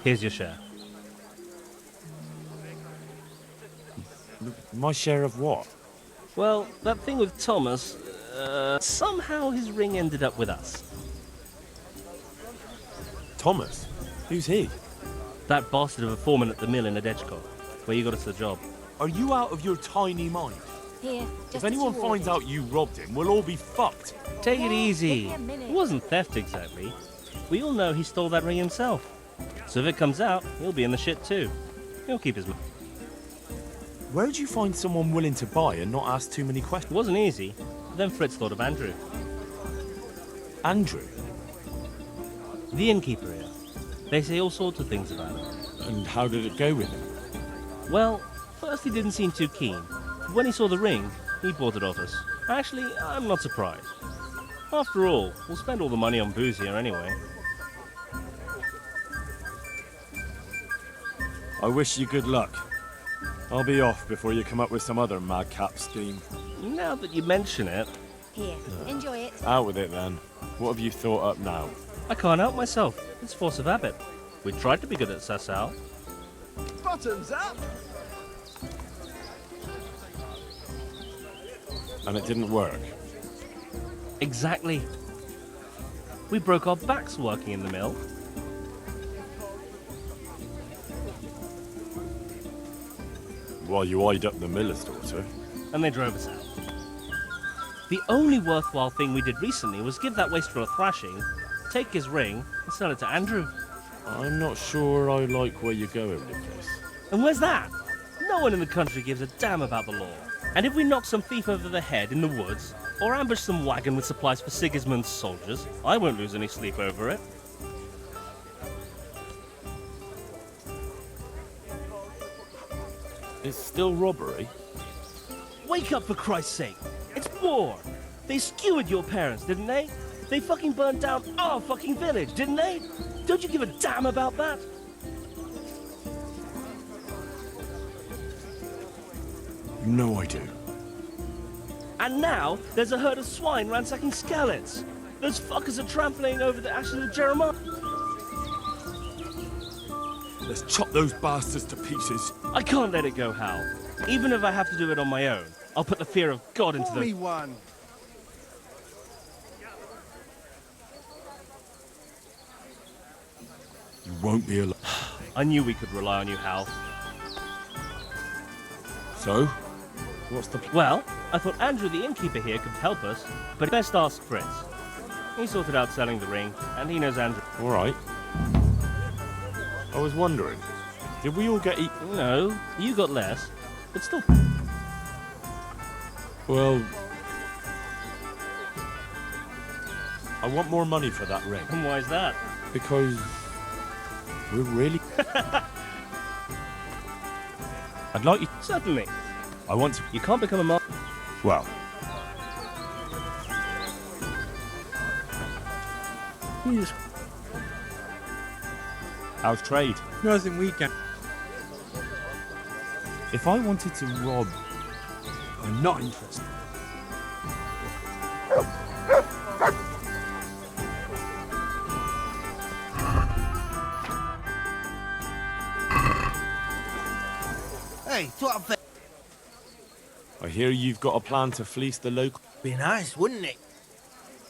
Here's your share. My share of what? Well, that thing with Thomas, somehow his ring ended up with us. Thomas? Who's he? That bastard of a foreman at the mill in Adechko, where you got us the job. Are you out of your tiny mind? Here, If anyone finds out you robbed him, we'll all be fucked. Take it easy. It wasn't theft exactly. We all know he stole that ring himself. So if it comes out, he'll be in the shit too. He'll keep his money. Where'd you find someone willing to buy and not ask too many questions? It wasn't easy. Then Fritz thought of Andrew. Andrew? The innkeeper here. They say all sorts of things about him. And how did it go with him? Well, first he didn't seem too keen. But when he saw the ring, he bought it off us. Actually, I'm not surprised. After all, we'll spend all the money on booze here anyway. I wish you good luck. I'll be off before you come up with some other madcap scheme. Now that you mention it... Here, enjoy it. Out with it then. What have you thought up now? I can't help myself. It's force of habit. We tried to be good at Sasau. Bottoms up! And it didn't work. Exactly. We broke our backs working in the mill. While you eyed up the miller's daughter. And they drove us out. The only worthwhile thing we did recently was give that waster a thrashing, take his ring, and sell it to Andrew. I'm not sure I like where you're going with this. And where's that? No one in the country gives a damn about the law. And if we knock some thief over the head in the woods, or ambush some wagon with supplies for Sigismund's soldiers, I won't lose any sleep over it. It's still robbery? Wake up, for Christ's sake! It's war! They skewered your parents, didn't they? They fucking burned down our fucking village, didn't they? Don't you give a damn about that? You know I do. And now, there's a herd of swine ransacking Skalitz. Those fuckers are trampling over the ashes of Jeremiah. Let's chop those bastards to pieces. I can't let it go, Hal. Even if I have to do it on my own, I'll put the fear of God into Pour me them. one. You won't be alone. I knew we could rely on you, Hal. So? What's the Well, I thought Andrew the innkeeper here could help us, but best ask Fritz. He sorted out selling the ring, and he knows Andrew. All right. I was wondering, did we all get No, you got less, but still. Well, I want more money for that ring. And why is that? Because we're really... I'd like you... Certainly. I want to... You can't become a mark. Well... Yes. How's trade? Nothing we can. If I wanted to rob... I'm not interested. Hey, what a I hear you've got a plan to fleece the local... Be nice, wouldn't it?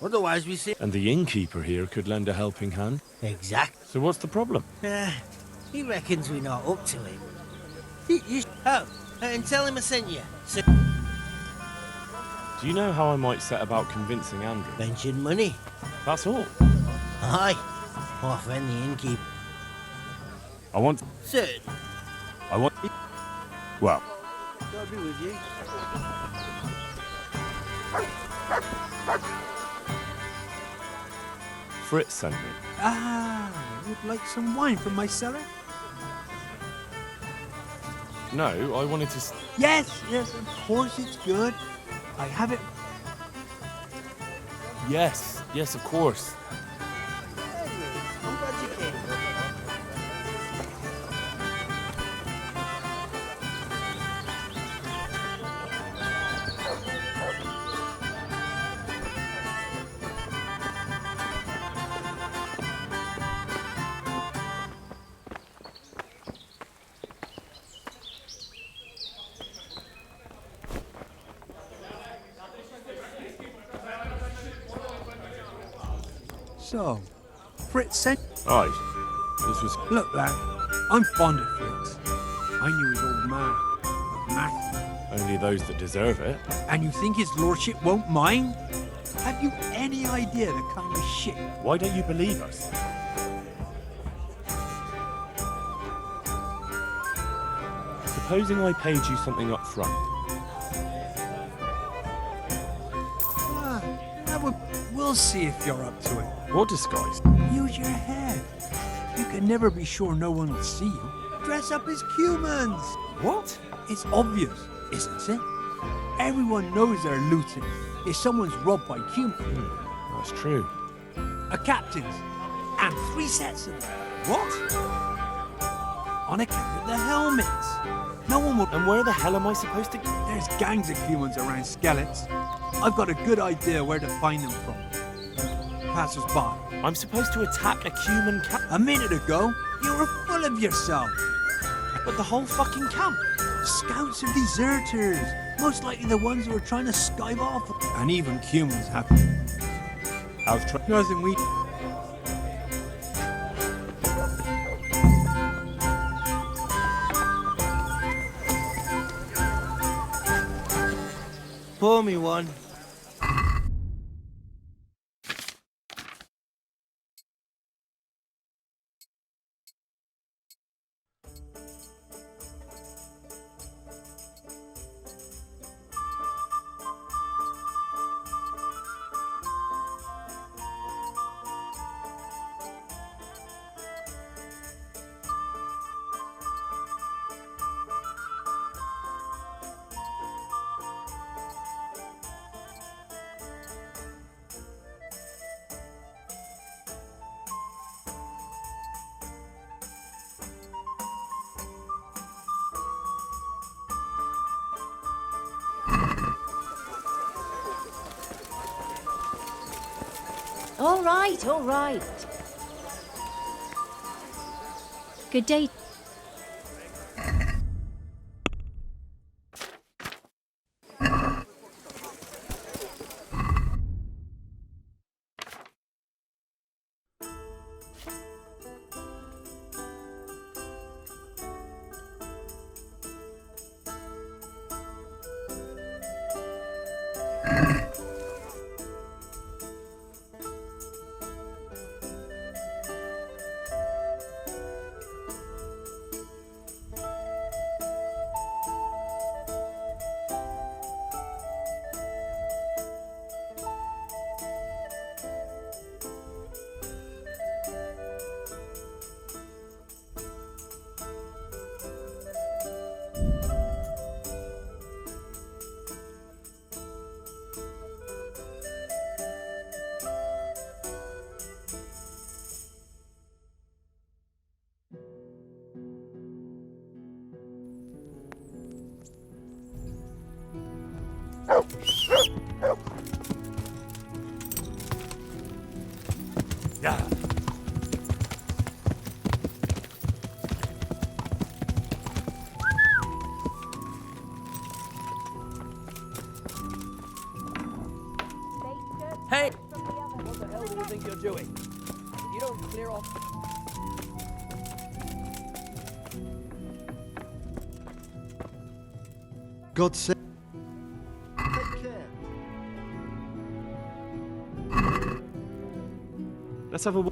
Otherwise we see... And the innkeeper here could lend a helping hand. Exactly. So what's the problem? He reckons we're not up to it. Oh, and tell him I sent you. So Do you know how I might set about convincing Andrew? mention money. That's all. Aye. My friend the innkeeper. I want... Certain. I want... Well... God be with you. Fritz sent me. Ah, would like some wine from my cellar? No, I wanted to... Yes, yes, of course it's good. I have it. Yes, yes, of course. I'm glad you came. So, Fritz sent... Aye. This was... Look, lad, I'm fond of Fritz. I knew his old man, but Matthew. Only those that deserve it. And you think his lordship won't mind? Have you any idea the kind of shit... Why don't you believe us? Supposing I paid you something up front. We'll see if you're up to it. What disguise? Use your head. You can never be sure no one will see you. Dress up as humans. What? It's obvious, isn't it? Everyone knows they're looting if someone's robbed by humans. That's true. A captain's. And 3 sets of them. What? On account of the helmets. No one will... And where the hell am I supposed to... There's gangs of humans around Skeletons. I've got a good idea where to find them from. Passers-by. I'm supposed to attack a human camp? A minute ago, you were full of yourself. But the whole fucking camp. Scouts are deserters. Most likely the ones who are trying to skive off. And even humans have... Nothing we... Pour me one. All right, all right. Good day. Yeah. Hey! What the hell do you think you're doing? If you don't clear off... God save... Let's have a...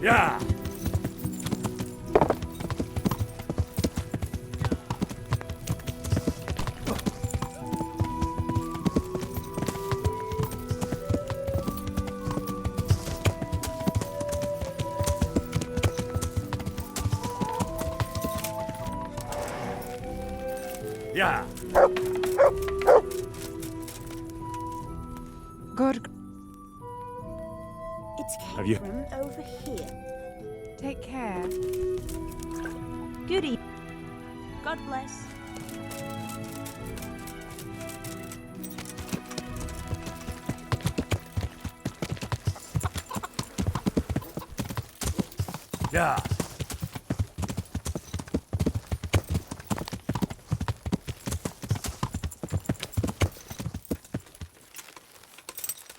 Yeah. Yeah. God. It's Have you- came from over here. Take care. Goodie. God bless. Yeah.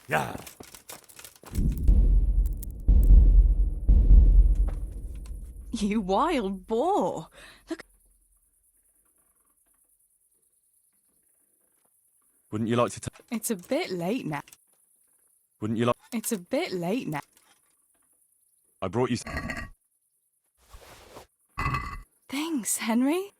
Yeah. You wild boar. Look. Wouldn't you like to? It's a bit late now. Wouldn't you like? It's a bit late now. I brought you. Thanks, Henry.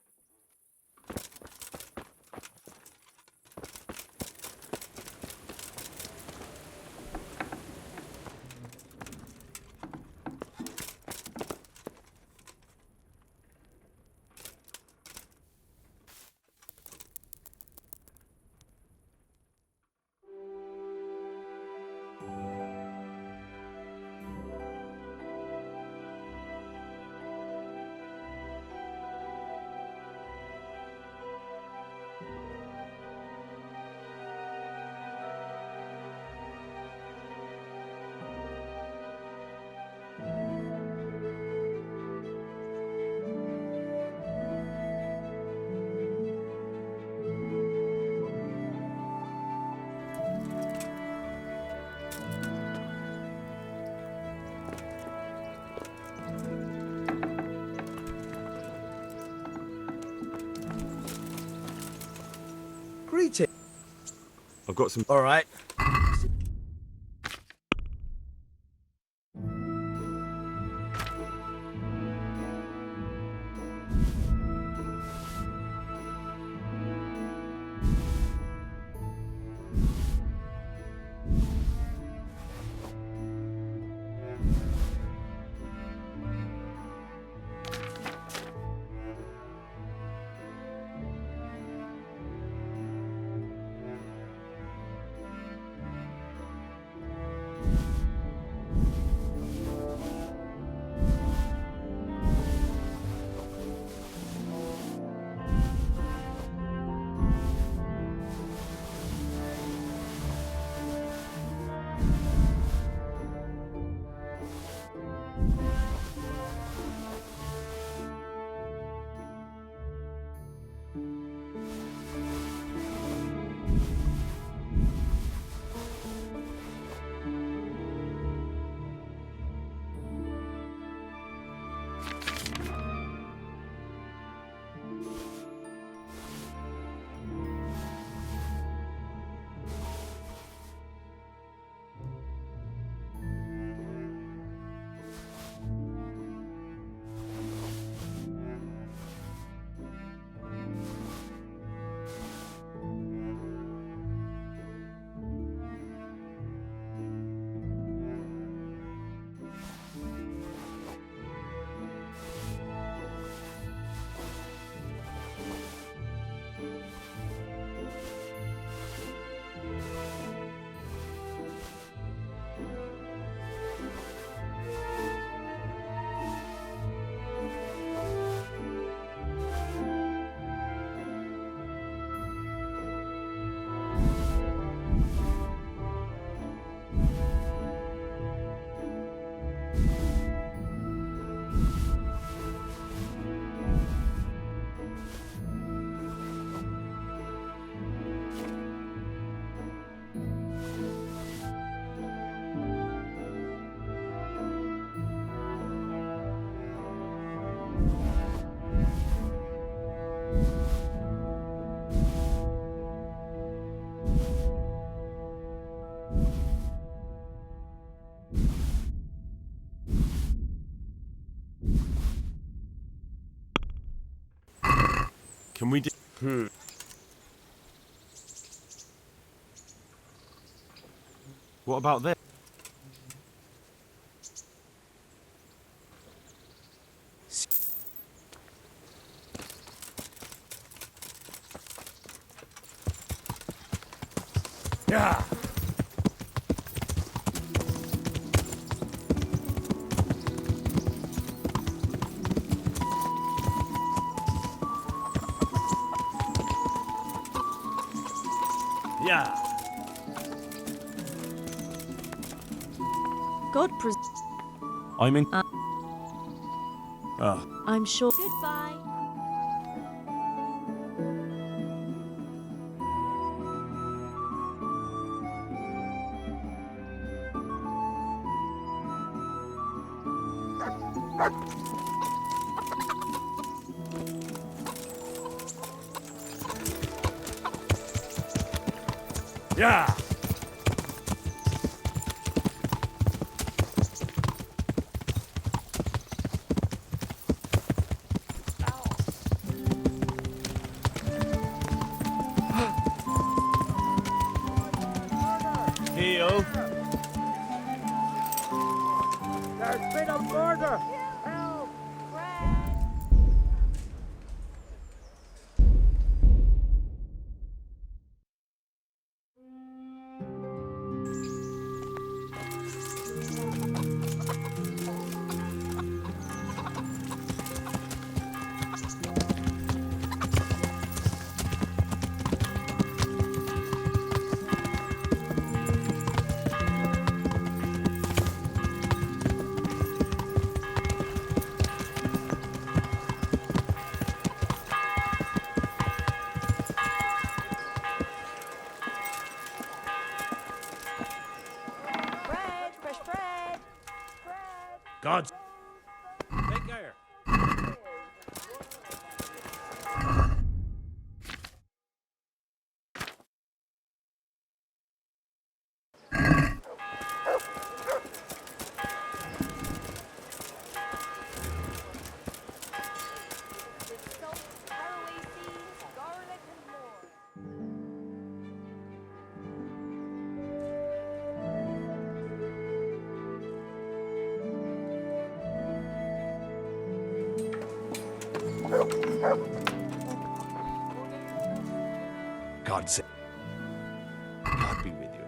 Greeting. I've got some. All right. Can we do? What about this? Yeah. Yeah. God I'm in. I'm sure. Goodbye. Yeah. Heal. There's been a murder! Help! Bread, fresh bread. God's. Take care. God save. God be with you.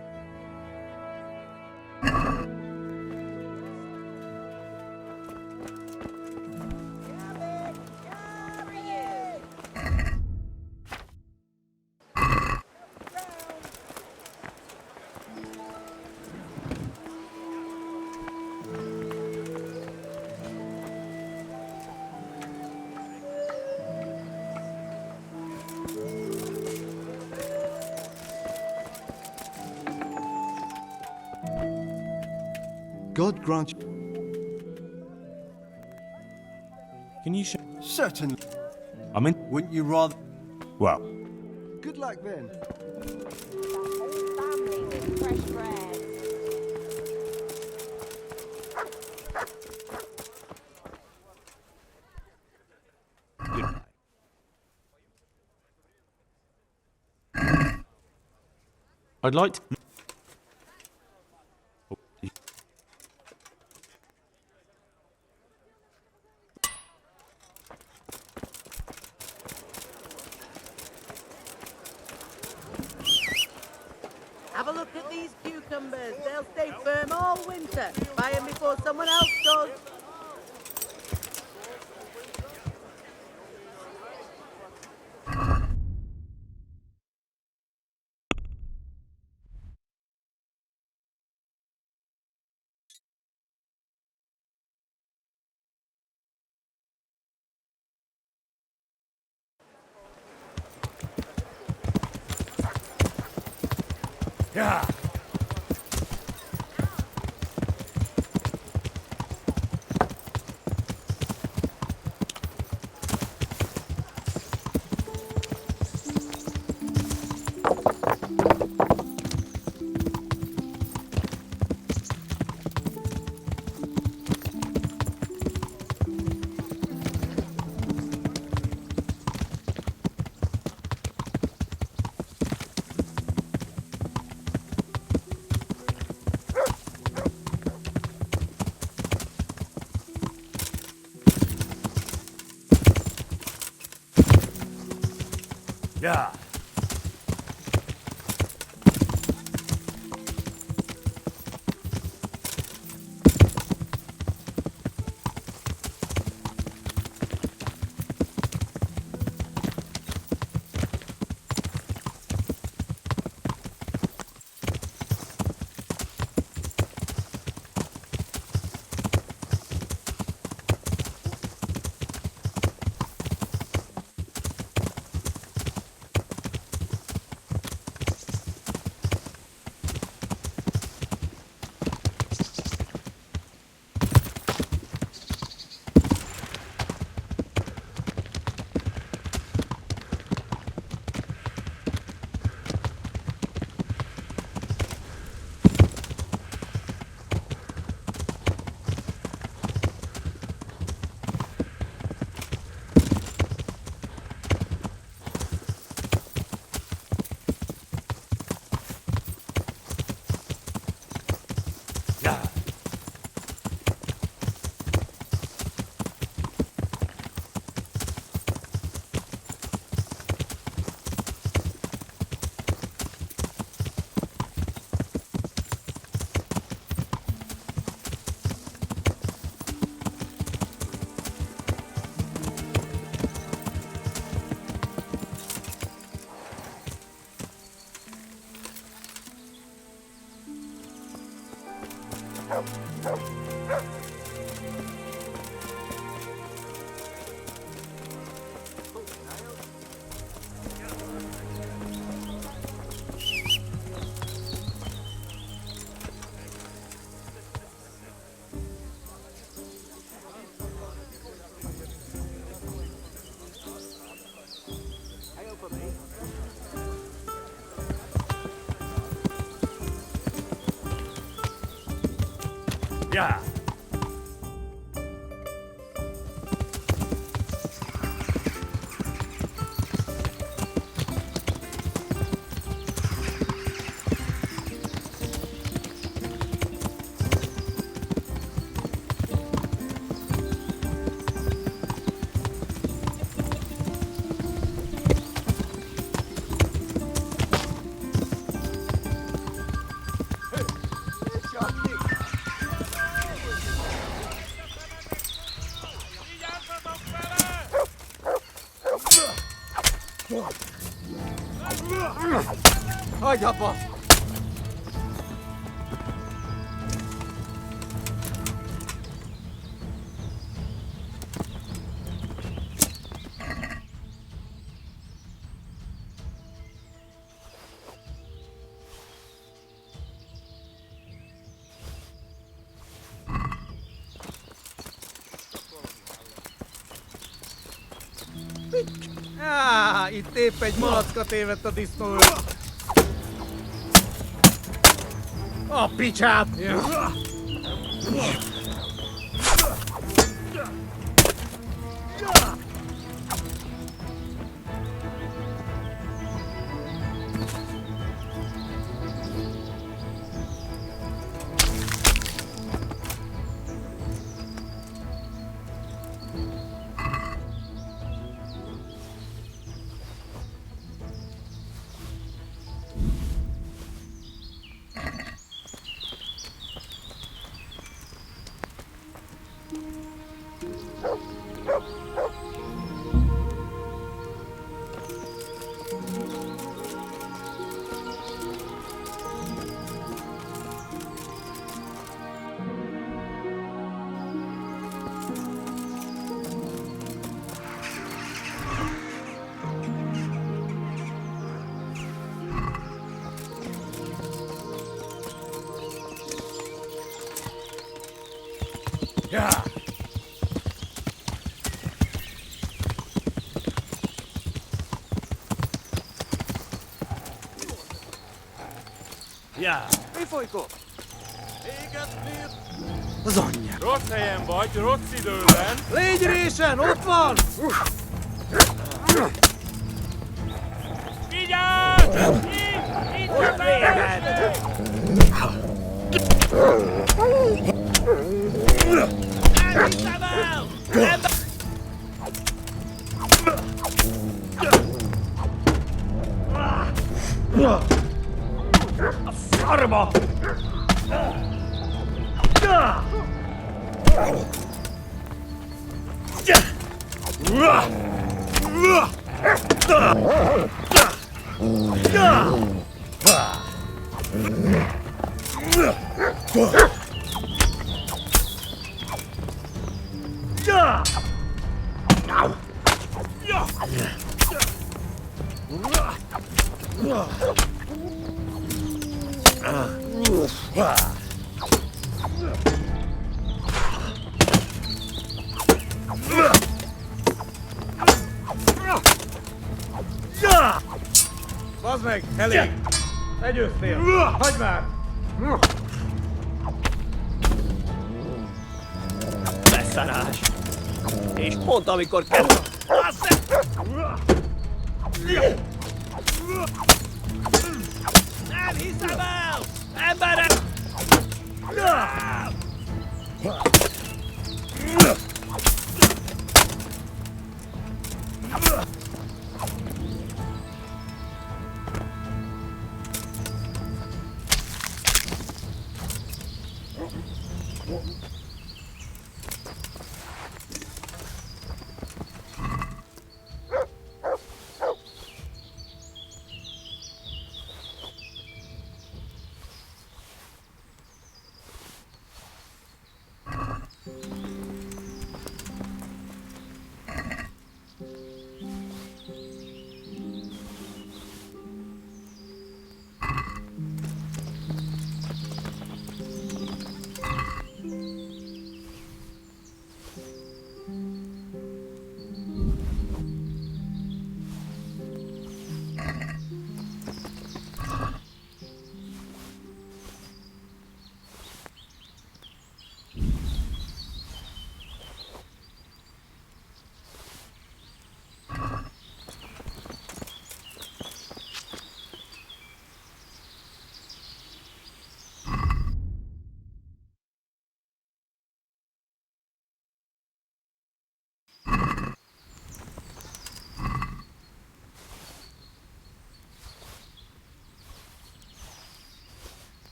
God grant you. Can you show? Certainly. I'm in. Wouldn't you rather? Well, Good luck then. Family with fresh bread. goodbye. I'd like to. Have a look at these cucumbers. They'll stay firm all winter. Buy them before someone else does. Yeah. Yeah. Yeah. Hagyj abba! Itt épp egy malackat évett a disznó. A picsát! Yeah. Yeah. Mi folyik? Az anyja. Rossz helyen vagy, rossz időben. Légy résen, ott van! Vigyázz! Itt Most véged! Elhiszem el! A szarba! Bazd meg, elég! Legyőztél! Hagyd már! Beszarás! És pont amikor kell... Nem hiszem el! Emberek!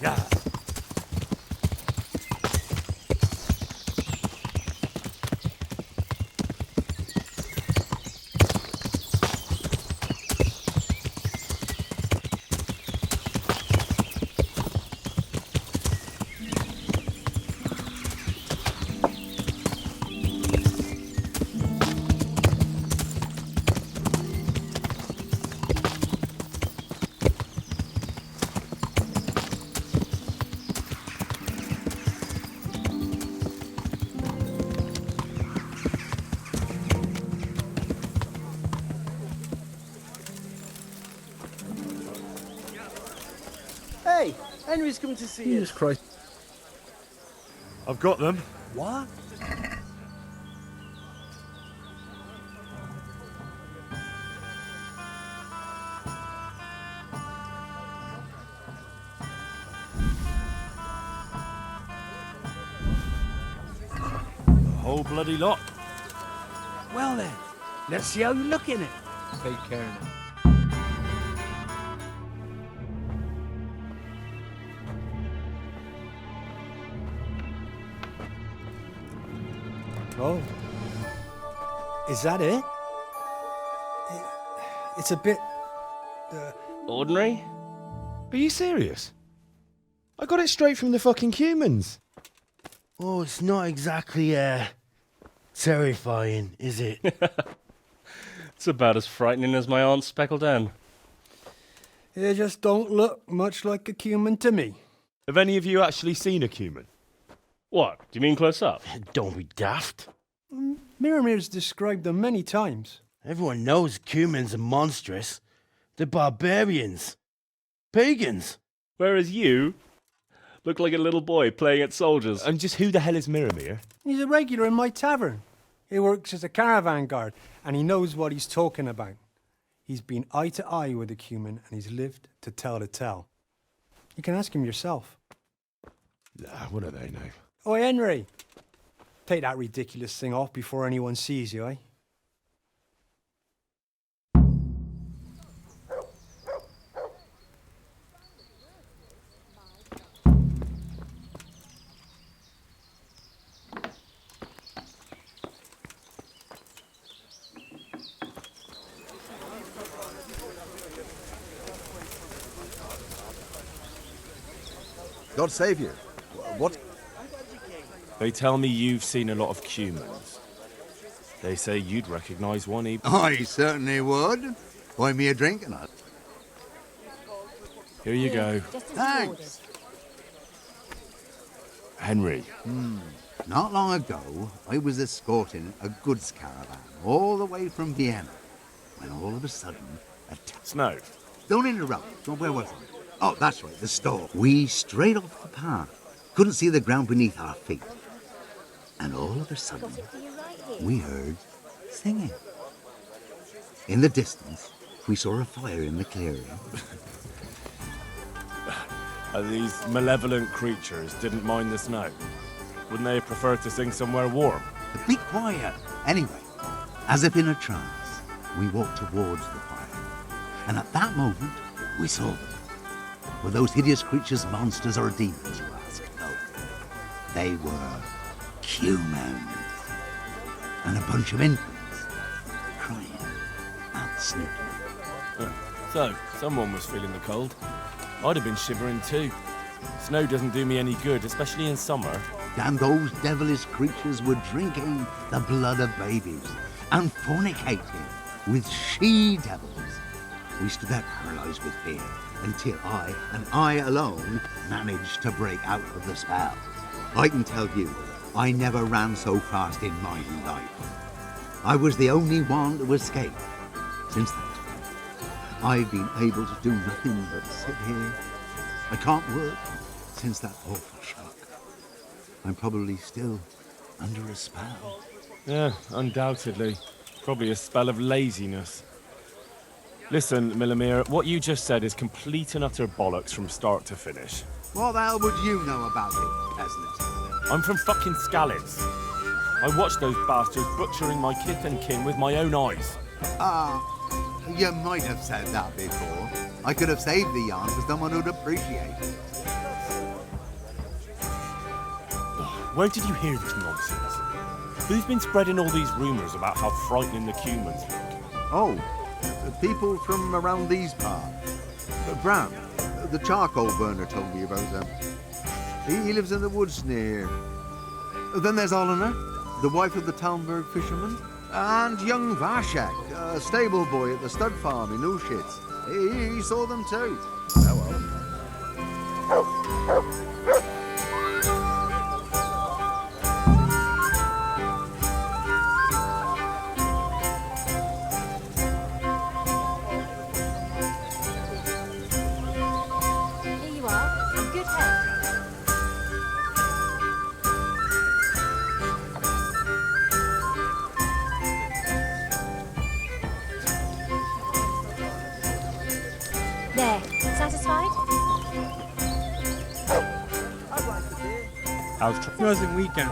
Yeah. Hey, Henry's coming to see Jesus us. Christ. I've got them. What? The whole bloody lot. Well then, let's see how you look in it. Take care now. Oh. Is that it? It's a bit... Ordinary? Are you serious? I got it straight from the fucking humans. Oh, it's not exactly, terrifying, is it? It's about as frightening as my aunt's speckled hen. They just don't look much like a human to me. Have any of you actually seen a human? What? Do you mean close up? Don't be daft. Miramir's described them many times. Everyone knows humans are monstrous. They're barbarians. Pagans. Whereas you look like a little boy playing at soldiers. And just who the hell is Miramir? He's a regular in my tavern. He works as a caravan guard, and he knows what he's talking about. He's been eye to eye with a human, and he's lived to tell the tale. You can ask him yourself. What do they know? Oi, Henry. Take that ridiculous thing off before anyone sees you, eh? God save you. What? They tell me you've seen a lot of humans. They say you'd recognise one even. I certainly would. Buy me a drink and I'll... Here you go. Thanks. Henry. Not long ago, I was escorting a goods caravan all the way from Vienna, when all of a sudden, Snow. Don't interrupt. So where was I? Oh, that's right, the store. We strayed off the path. Couldn't see the ground beneath our feet. And all of a sudden, we heard singing. In the distance, we saw a fire in the clearing. These malevolent creatures didn't mind the snow. Wouldn't they prefer to sing somewhere warm? Be quiet. Anyway, as if in a trance, we walked towards the fire. And at that moment, we saw them. Were those hideous creatures monsters or demons, you ask? No. They were humans. And a bunch of infants crying and sniffling. So, someone was feeling the cold. I'd have been shivering too. Snow doesn't do me any good, especially in summer. And those devilish creatures were drinking the blood of babies and fornicating with she-devils. We stood there paralyzed with fear until I, and I alone, managed to break out of the spell. I can tell you, I never ran so fast in my life. I was the only one to escape. Since that time, I've been able to do nothing but sit here. I can't work since that awful shock. I'm probably still under a spell. Yeah, undoubtedly. Probably a spell of laziness. Listen, Milamir, what you just said is complete and utter bollocks from start to finish. What the hell would you know about it, peasant? I'm from fucking Scallids. I watched those bastards butchering my kith and kin with my own eyes. Ah, you might have said that before. I could have saved the yarn for someone who'd appreciate it. Where did you hear this nonsense? Who's been spreading all these rumours about how frightening the humans look? Oh, people from around these parts. Brown, the charcoal burner, told me about them. He lives in the woods near. Then there's Olener, the wife of the Talmberg fisherman, and young Vashek, a stable boy at the stud farm in Ushitz. He saw them too. Oh well. Here you are, in good health. There, satisfied? How's Pleasant weekend.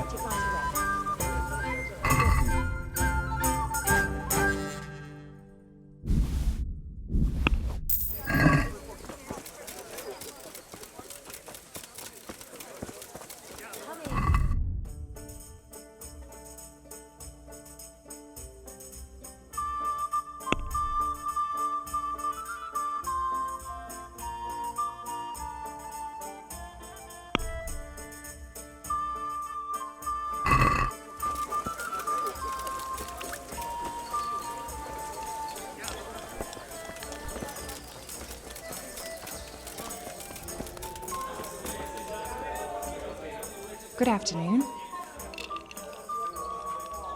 Good afternoon.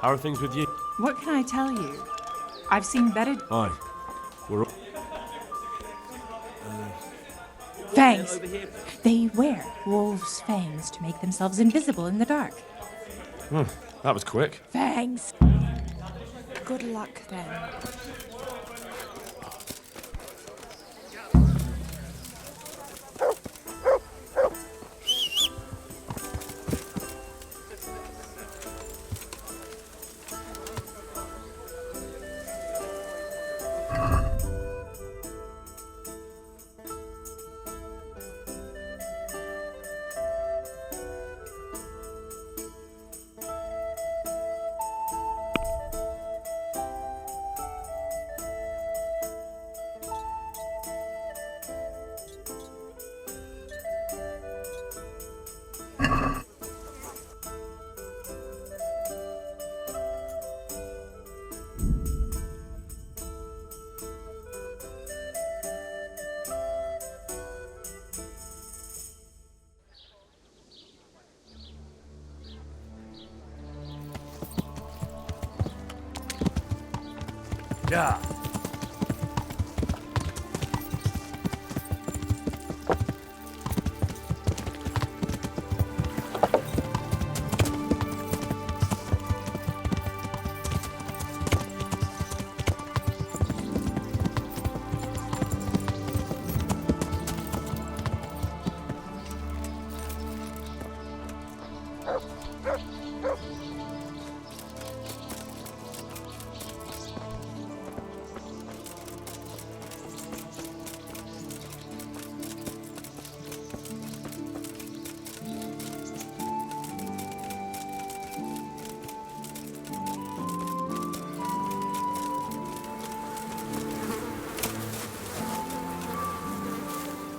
How are things with you? What can I tell you? I've seen better Aye. We're... fangs. They wear wolves' fangs to make themselves invisible in the dark. That was quick. Fangs. Good luck then. Yeah.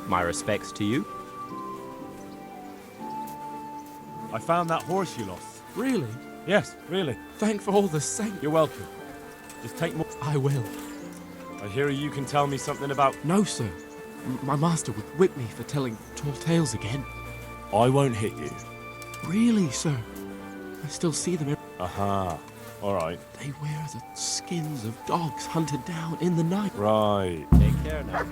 My respects to you. I found that horse you lost. Really? Yes, really. Thank for all the saints. You're welcome. Just take more. I will. I hear you can tell me something about... No, sir. My master would whip me for telling tall tales again. I won't hit you. Really, sir? I still see them. Aha. All right. They wear the skins of dogs hunted down in the night. Right. Take care now.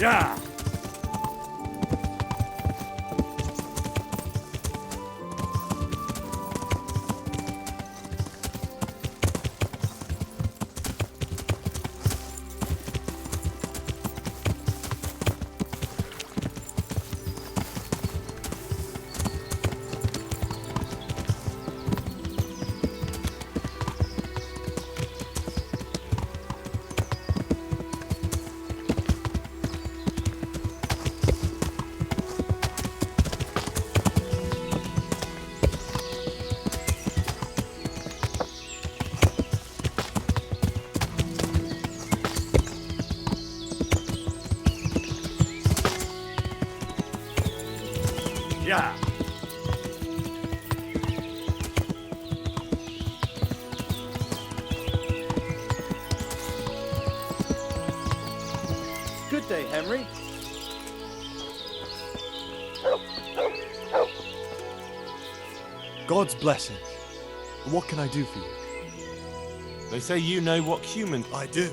Yeah. birthday, Henry. God's blessing. What can I do for you? They say you know what human... I do.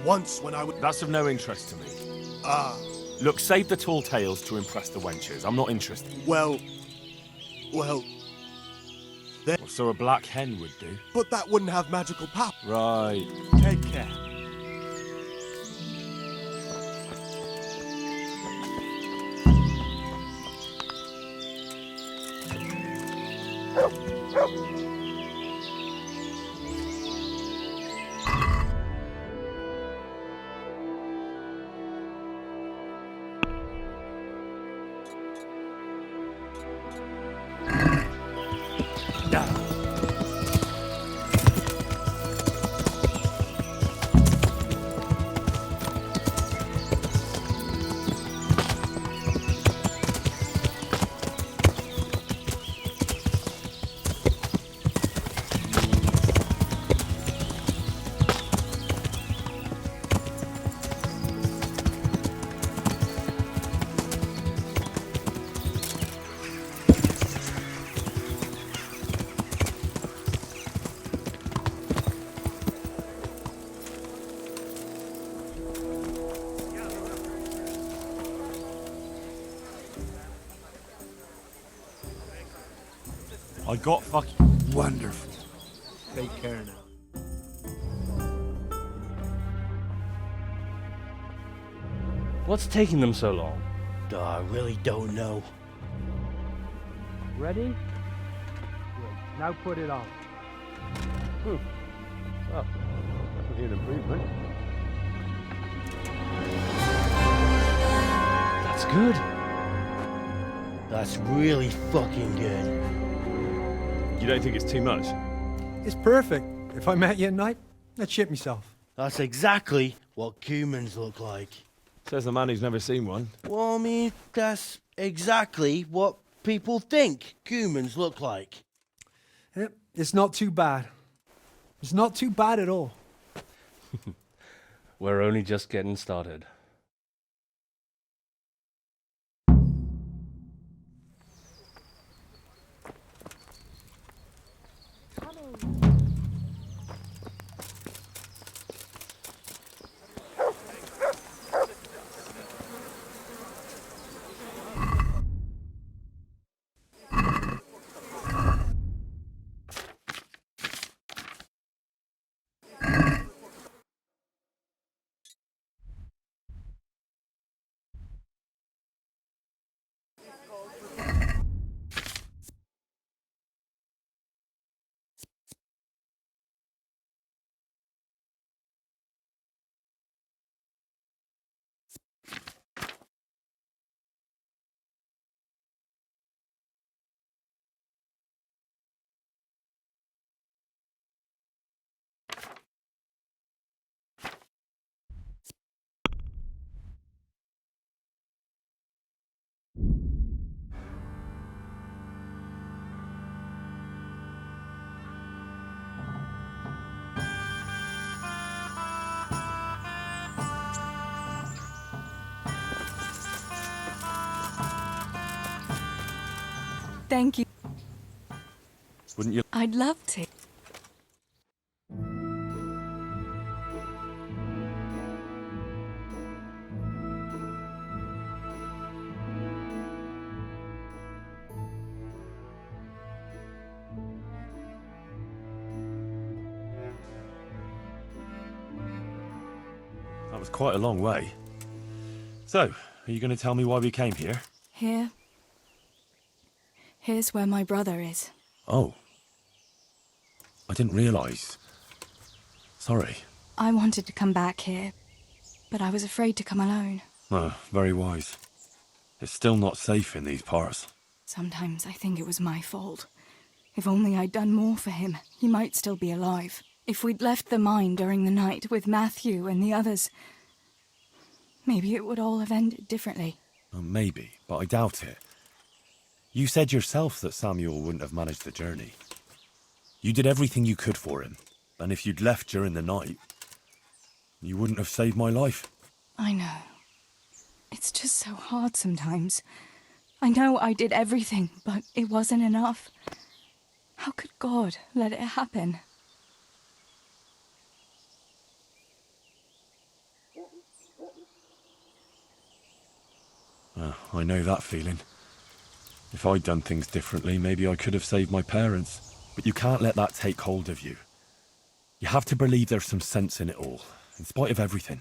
Once when I was... That's of no interest to me. Ah. Look, save the tall tales to impress the wenches. I'm not interested. Well... So a black hen would do. But that wouldn't have magical power. Right. Take care. I got fucking... Wonderful. Take care now. What's taking them so long? I really don't know. Ready? Good. Now put it on. Well, definitely an improvement. That's good. That's really fucking good. You don't think it's too much? It's perfect. If I met you at night, I'd shit myself. That's exactly what humans look like. Says the man who's never seen one. Well, I mean, that's exactly what people think humans look like. It's not too bad. It's not too bad at all. We're only just getting started. Thank you. Wouldn't you? I'd love to. That was quite a long way. So, are you going to tell me why we came here? Here's where my brother is. Oh. I didn't realise. Sorry. I wanted to come back here, but I was afraid to come alone. Oh, very wise. It's still not safe in these parts. Sometimes I think it was my fault. If only I'd done more for him, he might still be alive. If we'd left the mine during the night with Matthew and the others, maybe it would all have ended differently. Maybe, but I doubt it. You said yourself that Samuel wouldn't have managed the journey. You did everything you could for him, and if you'd left during the night, you wouldn't have saved my life. I know. It's just so hard sometimes. I know I did everything, but it wasn't enough. How could God let it happen? I know that feeling. If I'd done things differently, maybe I could have saved my parents. But you can't let that take hold of you. You have to believe there's some sense in it all, in spite of everything.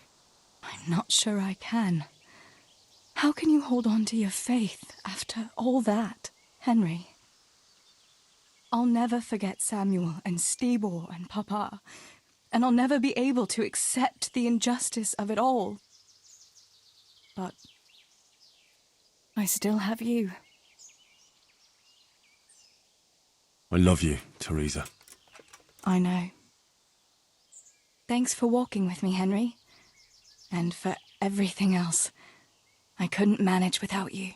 I'm not sure I can. How can you hold on to your faith after all that, Henry? I'll never forget Samuel and Stibor and Papa, and I'll never be able to accept the injustice of it all. But I still have you. I love you, Teresa. I know. Thanks for walking with me, Henry. And for everything else. I couldn't manage without you.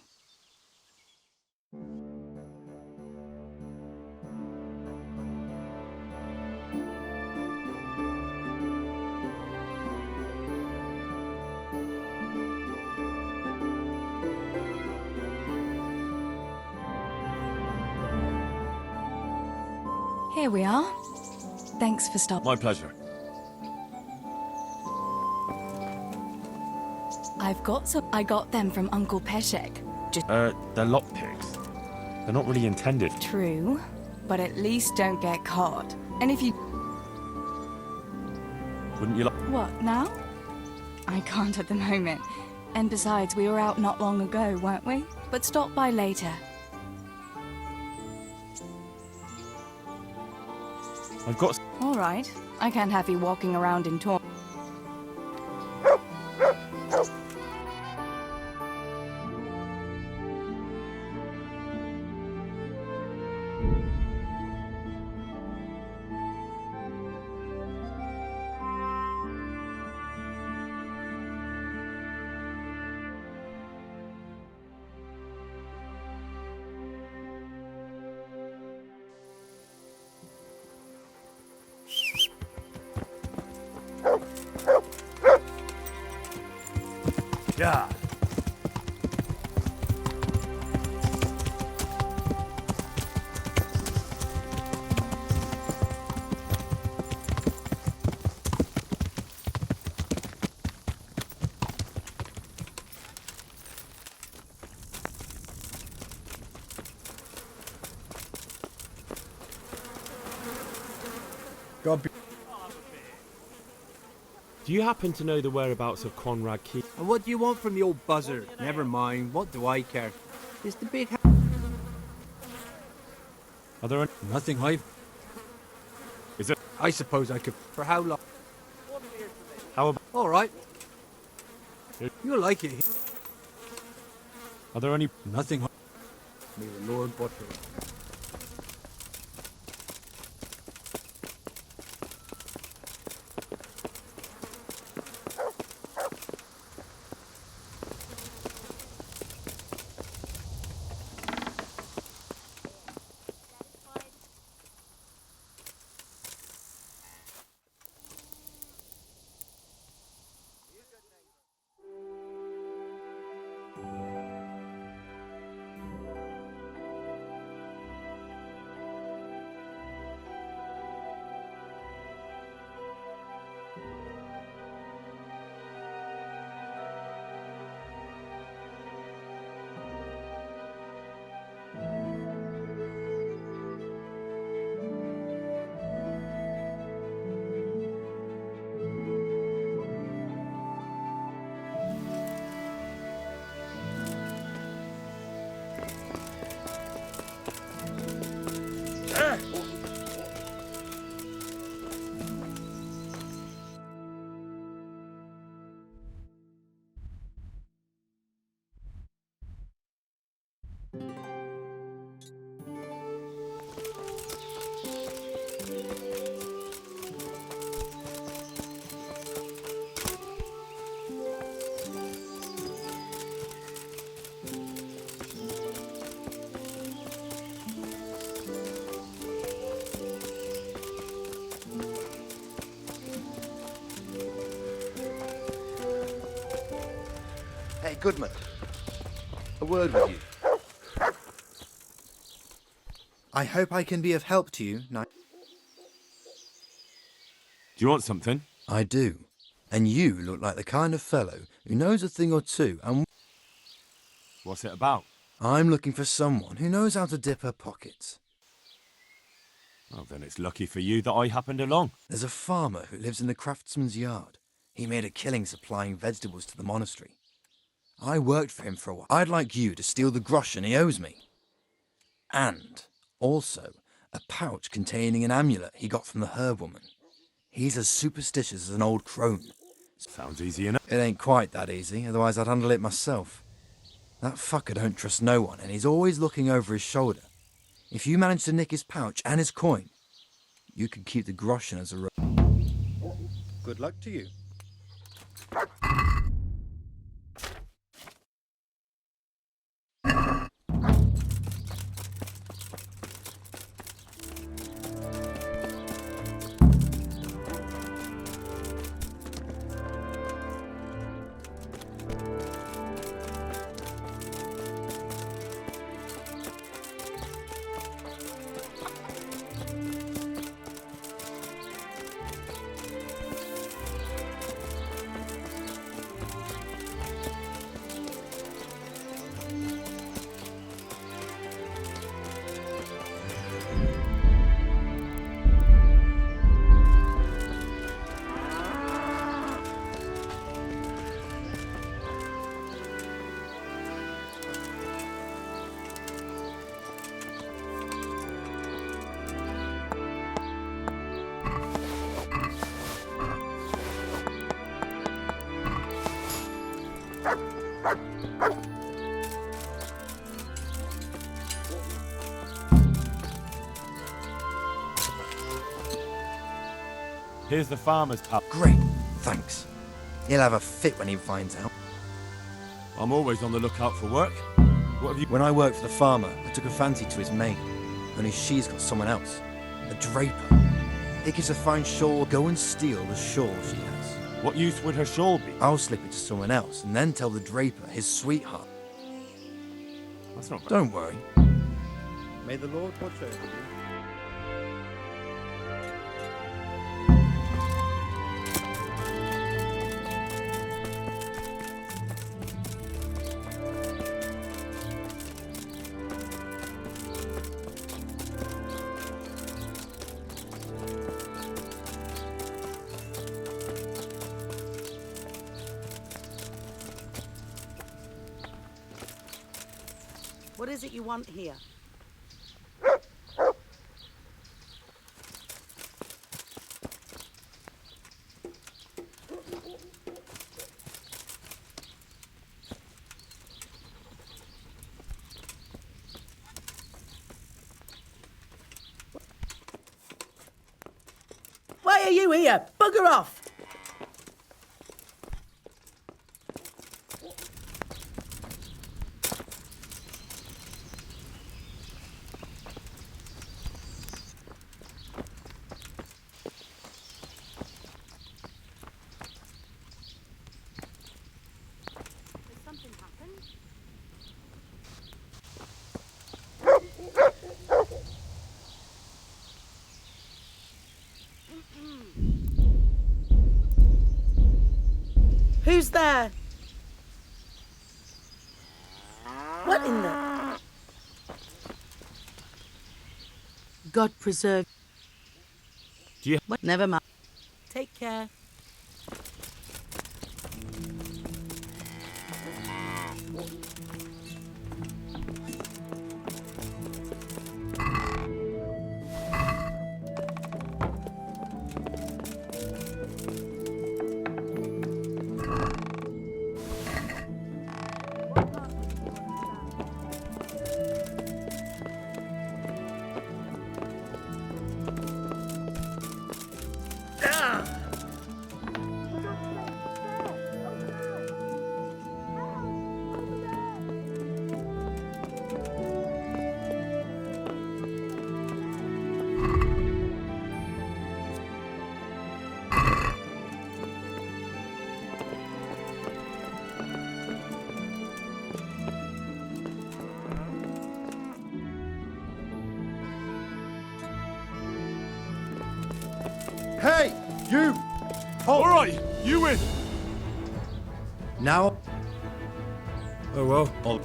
Here we are. Thanks for stopping. My pleasure. I got them from Uncle Peshek. They're lockpicks. They're not really intended. True, but at least don't get caught. And if you... Wouldn't you like... What, now? I can't at the moment. And besides, we were out not long ago, weren't we? But stop by later. I've got... All right. I can't have you walking around in torn... Yeah. God be... Do you happen to know the whereabouts of Conrad Key? And what do you want from the old buzzard? Never mind, what do I care? It's the big... Are there any... Nothing I've... Is it... I suppose I could... For how long? How about... All right. You'll like it. Are there any... Nothing... May the Lord watch you. Goodman, a word with you. I hope I can be of help to you. Do you want something? I do. And you look like the kind of fellow who knows a thing or two, and... What's it about? I'm looking for someone who knows how to dip her pockets. Well, then it's lucky for you that I happened along. There's a farmer who lives in the craftsman's yard. He made a killing supplying vegetables to the monastery. I worked for him for a while. I'd like you to steal the groschen he owes me. And also a pouch containing an amulet he got from the herb woman. He's as superstitious as an old crone. Sounds easy enough. It ain't quite that easy, otherwise I'd handle it myself. That fucker don't trust no one, and he's always looking over his shoulder. If you manage to nick his pouch and his coin, you can keep the groschen as a... Good luck to you. Here's the farmer's pub. Great, thanks. He'll have a fit when he finds out. I'm always on the lookout for work. What have you... When I worked for the farmer, I took a fancy to his maid. Only she's got someone else. A draper. He gives a fine shawl. Go and steal the shawl she has. What use would her shawl be? I'll slip it to someone else and then tell the draper his sweetheart. That's not bad. Don't worry. May the Lord watch over you. What is it you want here? Why are you here? Bugger off! Who's there? What in the... God preserve... Do you... What? Never mind. Take care. Hey, you! All right, you win. Now. Oh well. I'll...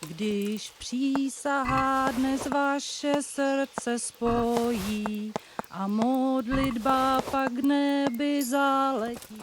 Když přísahá dnes vaše srdce spojí a modlitba pak k nebi záletí.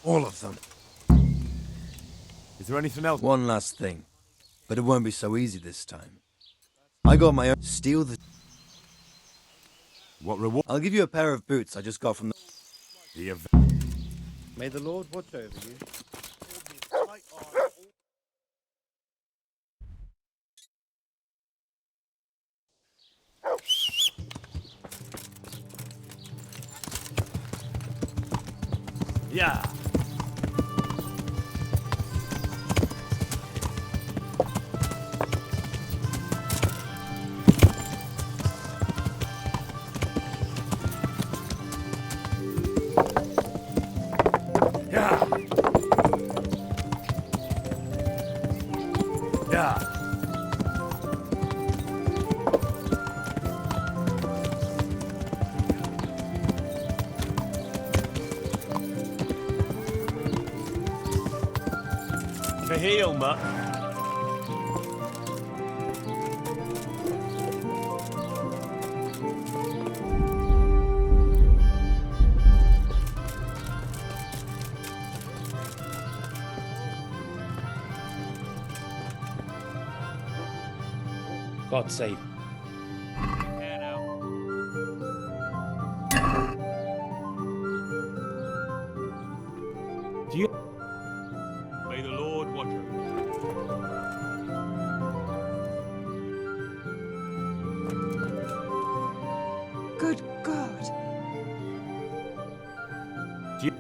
All of them. Is there anything else? One last thing, but it won't be so easy this time. I got my own. Steal the. What reward? I'll give you a pair of boots I just got from the. May the Lord watch over you. Yeah. Yeah. Yeah. To heal, Mutt. God save. Do you? May the Lord watch over. Good God. Do you?